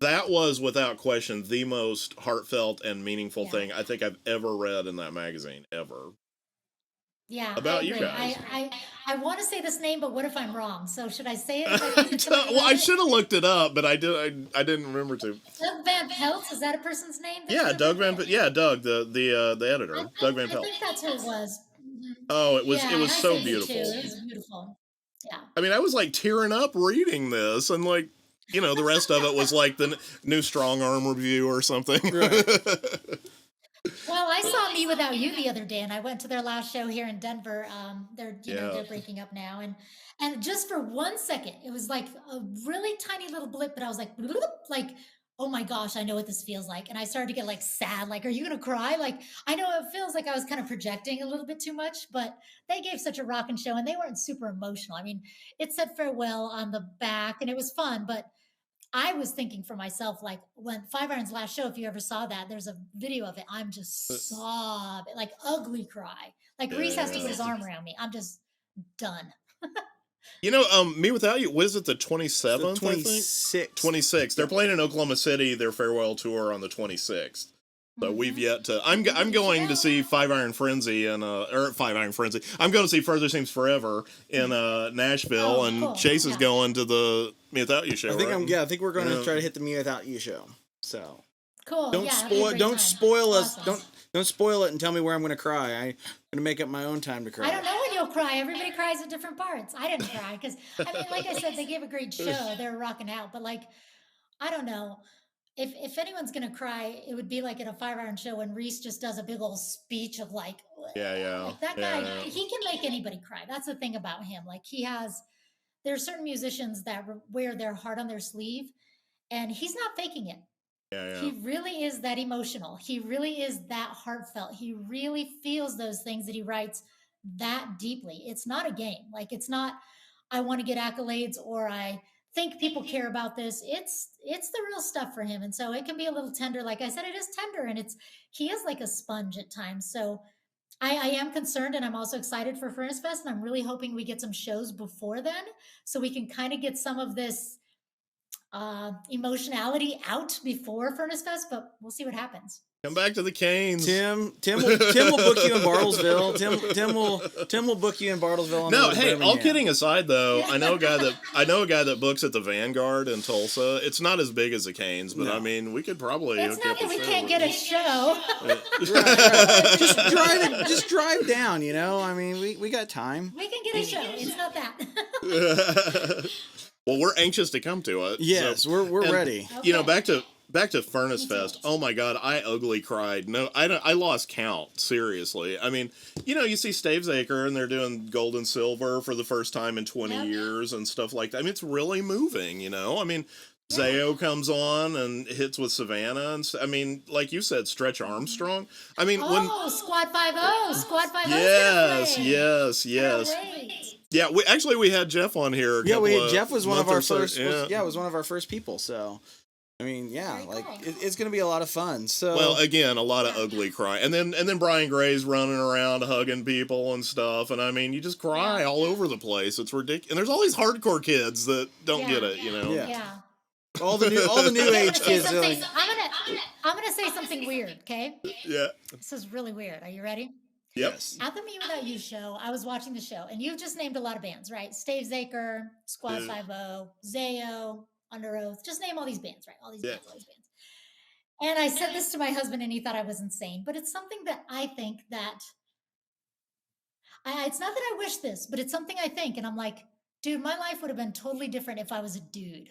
That was, without question, the most heartfelt and meaningful thing I think I've ever read in that magazine, ever. Yeah. About you guys. I want to say this name, but what if I'm wrong? So should I say it? Well, I should have looked it up, but I didn't remember to. Doug Van Pelt, is that a person's name? Yeah, Doug Van Pelt. Yeah, Doug, the editor. Doug Van Pelt. I think that's who it was. Oh, it was so beautiful. It was beautiful. Yeah. I mean, I was like tearing up reading this, and like, you know, the rest of it was like the new Strong Arm review or something. Right. Well, I saw Me Without You the other day, and I went to their last show here in Denver. They're breaking up now, and just for 1 second, it was like a really tiny little blip, but I was like, bloop, like, oh my gosh, I know what this feels like, and I started to get like sad. Like, are you gonna cry? Like, I know it feels like I was kind of projecting a little bit too much, but they gave such a rocking show, and they weren't super emotional. I mean, it said farewell on the back, and it was fun, but I was thinking for myself, like when Five Iron's last show, if you ever saw that, there's a video of it. I'm just sobbing, like ugly cry. Like Reese has to put his arm around me. I'm just done. You know, Me Without You, what is it, the 27th, 26th. 26th. They're playing in Oklahoma City, their farewell tour on the 26th. So we've yet to. I'm going to see Five Iron Frenzy I'm going to see Further Seems Forever in Nashville, and Chase is going to the Me Without You show. I think we're going to try to hit the Me Without You show. So cool. Don't spoil us. Awesome. Don't spoil it and tell me where I'm going to cry. I'm going to make up my own time to cry. I don't know when you'll cry. Everybody cries at different parts. I didn't cry because I mean, like I said, they gave a great show. They were rocking out, but like, I don't know. If anyone's gonna cry, it would be like at a Five Iron show when Reese just does a big old speech of like, like that guy. He can make anybody cry. That's the thing about him. Like there are certain musicians that wear their heart on their sleeve, and he's not faking it. He really is that emotional. He really is that heartfelt. He really feels those things that he writes that deeply. It's not a game. Like it's not, I want to get accolades or I think people care about this. It's the real stuff for him. And so it can be a little tender. Like I said, it is tender and he is like a sponge at times. So I am concerned and I'm also excited for Furnace Fest. And I'm really hoping we get some shows before then so we can kind of get some of this emotionality out before Furnace Fest, but we'll see what happens. Come back to the Canes. Tim will book you in Bartlesville. Tim will book you in Bartlesville. No, hey, all kidding aside though, I know a guy that books at the Vanguard in Tulsa. It's not as big as the Canes, but I mean, we could probably. It's not that we can't get a show. Right. Just drive down. You know, I mean, we got time. We can get a show. It's not that. Well, we're anxious to come to it. Yes, so, we're ready. Okay. You know, back to Furnace Fest. Oh my God, I ugly cried. No, I lost count. Seriously. I mean, you know, you see Stavesacre and they're doing gold and silver for the first time in 20 years and stuff like that. I mean, it's really moving. You know, I mean, Zayo comes on and hits with Savannah, and I mean, like you said, Stretch Armstrong. I mean, Squad 5-0, Squad 5-0. Yes. Yeah, we had Jeff on here. Jeff was one of our first. Was one of our first people. So, I mean, it's going to be a lot of fun. So, well, again, a lot of ugly cry, and then Brian Gray's running around hugging people and stuff, and I mean, you just cry all over the place. It's ridiculous, and there's all these hardcore kids that don't get it, you know. Yeah. All the new age kids. I'm gonna say something weird. Okay. Yeah. This is really weird. Are you ready? Yep. Yes. At the Me Without You show, I was watching the show, and you've just named a lot of bands, right? Stave Zaker, Squad Yeah. 50, Zayo, Under Oath. Just name all these bands, right? All these Yeah. bands, all these bands. And I said this to my husband, and he thought I was insane. But it's something that I think that it's not that I wish this, but it's something I think. And I'm like, dude, my life would have been totally different if I was a dude.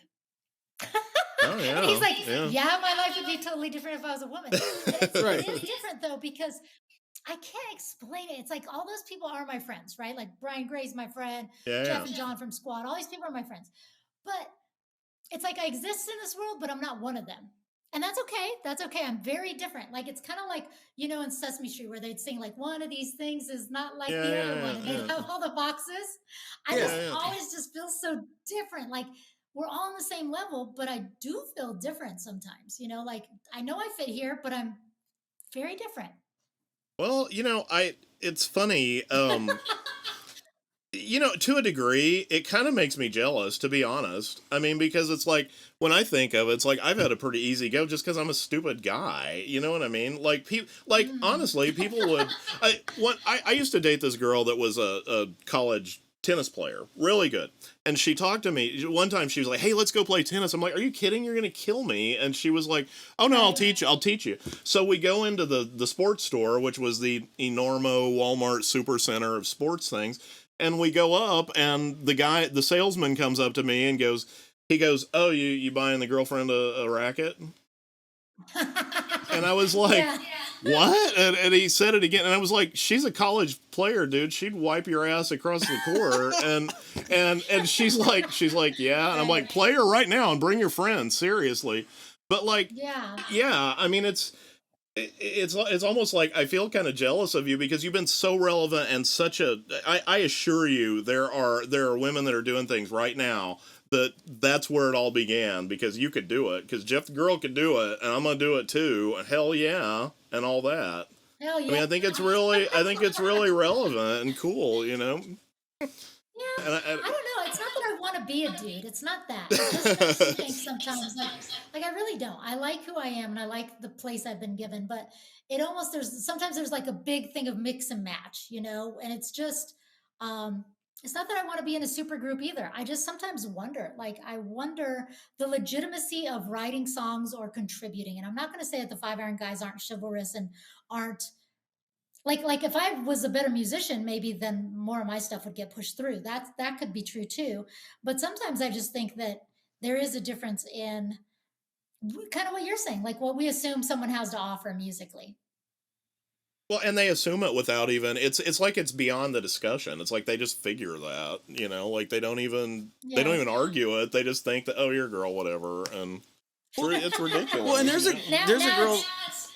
Oh yeah. And he's like, yeah. yeah, my life would be totally different if I was a woman. And Right. it is different though, because I can't explain it. It's like all those people are my friends, right? Like Brian Gray's my friend, Yeah. Jeff yeah. and John from Squad. All these people are my friends. But it's like I exist in this world, but I'm not one of them. And that's okay. That's okay. I'm very different. Like it's kind of like, you know, in Sesame Street where they'd sing like one of these things is not like Yeah, the yeah, other yeah, one. And they'd yeah. have all the boxes. I Yeah, just yeah. always just feel so different. Like we're all on the same level, but I do feel different sometimes. You know, like I know I fit here, but I'm very different. Well, you know, it's funny. You know, to a degree, it kind of makes me jealous, to be honest. I mean, because it's like when I think of it, it's like I've had a pretty easy go just because I'm a stupid guy. You know what I mean? Like honestly, people would. I used to date this girl that was a college tennis player, really good, and she talked to me one time. She was like, "Hey, let's go play tennis." I'm like, "Are you kidding? You're gonna kill me!" And she was like, "Oh no, I'll teach you. I'll teach you." So we go into the sports store, which was the enormo Walmart super center of sports things. And we go up, and the salesman comes up to me and goes, "Oh, you buying the girlfriend a racket?" And I was like, Yeah. "What?" And he said it again, and I was like, "She's a college player, dude. She'd wipe your ass across the court." And she's like, "Yeah." And I'm like, "Play her right now and bring your friends, seriously." But like, Yeah. I mean, it's almost like I feel kind of jealous of you because you've been so relevant and such a. I assure you, there are women that are doing things right now that's where it all began because you could do it because Jeff the Girl could do it and I'm gonna do it too. And hell yeah, and all that. Hell yeah. I mean, I think it's really relevant and cool, you know. Yeah, And I don't know. It's not that I want to be a dude. It's not that. It just makes me think sometimes, like I really don't. I like who I am and I like the place I've been given, but it almost sometimes there's like a big thing of mix and match, you know, and it's just it's not that I want to be in a super group either. I just sometimes wonder, like I wonder the legitimacy of writing songs or contributing. And I'm not going to say that the Five Iron guys aren't chivalrous and aren't like if I was a better musician, maybe then more of my stuff would get pushed through. That could be true too. But sometimes I just think that there is a difference in kind of what you're saying, like what we assume someone has to offer musically. well, and they assume it without even it's like it's beyond the discussion. It's like they just figure that, you know, like they don't even Yeah. argue it. They just think that oh, you're a girl, whatever, and it's ridiculous. Well, and Now, there's a now girl it's-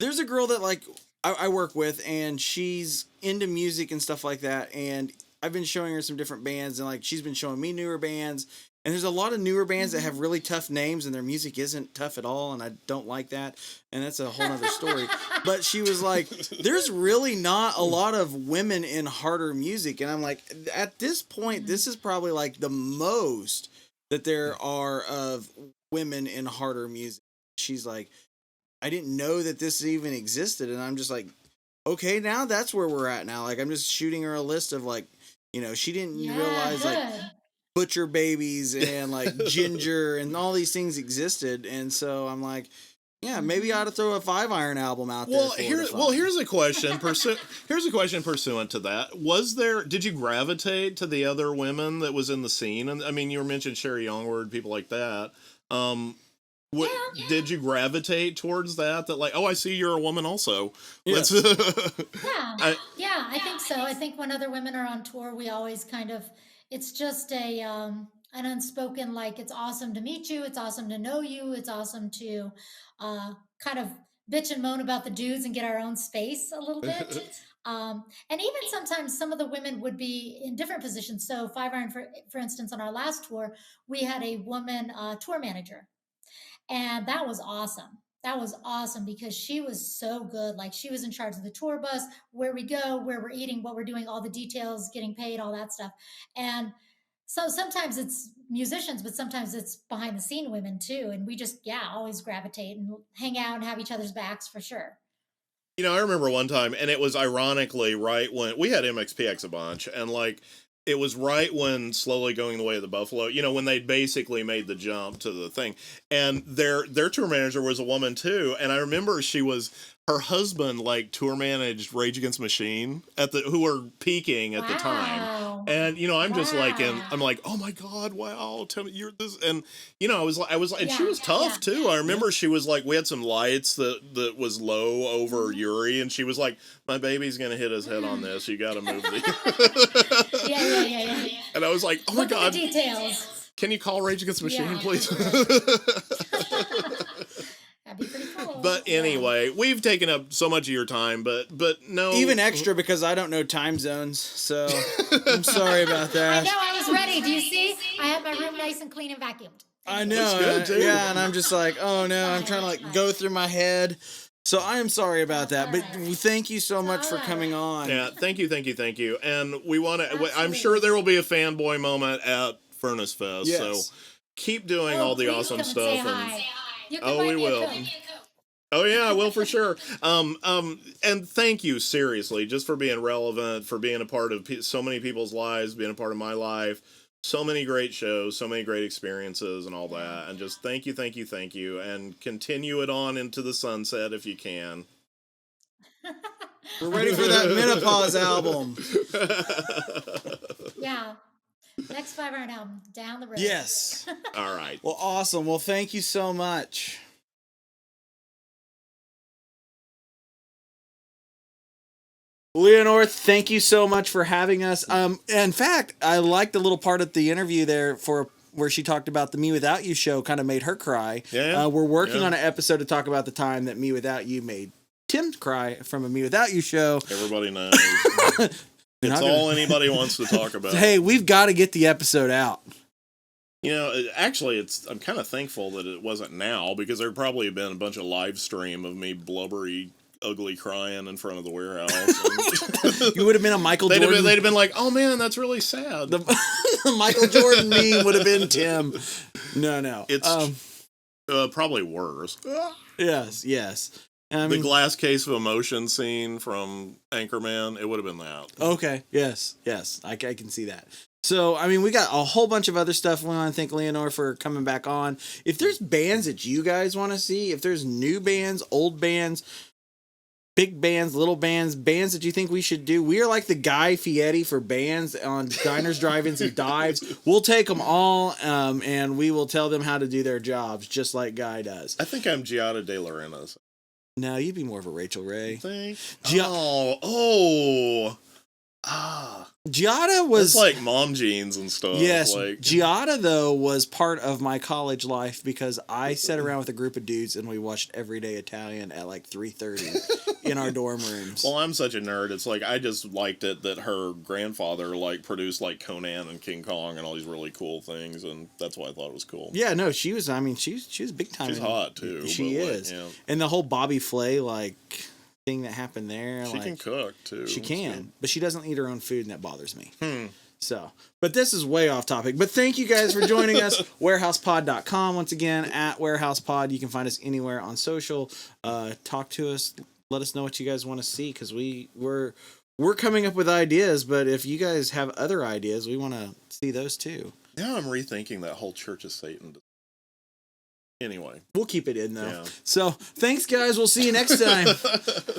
there's a girl that like I work with, and she's into music and stuff like that. And I've been showing her some different bands, and like she's been showing me newer bands. And there's a lot of newer bands that have really tough names, and their music isn't tough at all, and I don't like that. And that's a whole other story. But she was like, "There's really not a lot of women in harder music," and I'm like, at this point, this is probably like the most that there are of women in harder music. She's like, I didn't know that this even existed, and I'm just like, okay, now that's where we're at now. Like I'm just shooting her a list of like, you know, she didn't yeah, realize like good. Butcher Babies and like Ginger and all these things existed, and so I'm like, yeah, maybe I ought to throw a Five Iron album out there. Here's a question. Here's a question pursuant to that. Did you gravitate to the other women that was in the scene? And I mean, you were mentioned Sherry Youngward, people like that. What did you gravitate towards that? That like, oh, I see you're a woman also. Yes. Yeah, I think so. I think when other women are on tour, we always kind of it's just a an unspoken like it's awesome to meet you, it's awesome to know you, it's awesome to kind of bitch and moan about the dudes and get our own space a little bit. And even sometimes some of the women would be in different positions. So Five Iron, for instance, on our last tour, we had a woman tour manager, and that was awesome. That was awesome because she was so good. Like she was in charge of the tour bus, where we go, where we're eating, what we're doing, all the details, getting paid, all that stuff. And so sometimes it's musicians, but sometimes it's behind the scene women too. And we just, yeah, always gravitate and hang out and have each other's backs for sure. You know, I remember one time, and it was ironically right when we had MXPX a bunch, and like it was right when Slowly Going the Way of the Buffalo, you know, when they basically made the jump to the thing, and their tour manager was a woman too, and I remember her husband like tour managed Rage Against the Machine who were peaking at the time, and you know I'm just like, and I'm like, oh my god, wow, tell me you're this, and you know I was like, and she was tough too. I remember she was like, we had some lights that was low over Yuri, and she was like, my baby's gonna hit his head on this. You got to move the. Yeah. And I was like, oh my god, the details. Can you call Rage Against the Machine, please? That'd be pretty cool. But anyway, we've taken up so much of your time, but no. Even extra because I don't know time zones, so I'm sorry about that. I know, I was ready. Do you see? I had my room nice and clean and vacuumed. I know. That's good, too. Yeah, and I'm just like, oh no, I'm trying to like go through my head. So I am sorry about that, but thank you so much for coming on. Yeah, thank you. And we want to, I'm sure there will be a fanboy moment at Furnace Fest, Yes. so keep doing all the awesome stuff. We will. Oh yeah, I will for sure. And thank you seriously, just for being relevant, for being a part of so many people's lives, being a part of my life. So many great shows, so many great experiences and all that. And just thank you. And continue it on into the sunset if you can. We're ready for that Menopause album. Yeah. Next 5 Iron album, down the road. Yes. All right. Well, awesome. Well, thank you so much. Leanore, thank you so much for having us. In fact, I liked the little part of the interview there where she talked about the Me Without You show kind of made her cry. Yeah. We're working on an episode to talk about the time that Me Without You made Tim cry from a Me Without You show. Everybody knows. It's all anybody wants to talk about. Hey, we've got to get the episode out. You know, actually, I'm kind of thankful that it wasn't now, because there'd probably have been a bunch of live stream of me blubbery, ugly crying in front of the warehouse. You would have been a Michael Jordan. They'd have been like, oh man, that's really sad. The Michael Jordan meme would have been Tim. No. It's probably worse. Yes. I mean, the glass case of emotion scene from Anchorman, it would have been that. Okay, yes. I can see that. So, I mean, we got a whole bunch of other stuff. We want to thank Leanore for coming back on. If there's bands that you guys want to see, if there's new bands, old bands, big bands, little bands that you think we should do, we are like the Guy Fieri for bands on diners, drive-ins, and dives. We'll take them all, and we will tell them how to do their jobs, just like Guy does. I think I'm Giada De Laurentiis. No, you'd be more of a Rachel Ray. Giada was... It's like mom jeans and stuff. Yes, like... Giada, though, was part of my college life because I sat around with a group of dudes and we watched Everyday Italian at like 3:30 in our dorm rooms. Well, I'm such a nerd. It's like I just liked it that her grandfather like produced like Conan and King Kong and all these really cool things, and that's why I thought it was cool. Yeah, no, she was. I mean, she was big time. She's hot too. She is, like, yeah. And the whole Bobby Flay thing that happened there. She can cook too. She can, but she doesn't eat her own food, and that bothers me. So, but this is way off topic. But thank you guys for joining us. Warehousepod.com once again, at warehousepod. You can find us anywhere on social. Talk to us. Let us know what you guys want to see, because we're coming up with ideas. But if you guys have other ideas, we want to see those too. Now I'm rethinking that whole Church of Satan. Anyway, we'll keep it in though. Yeah. So thanks, guys. We'll see you next time.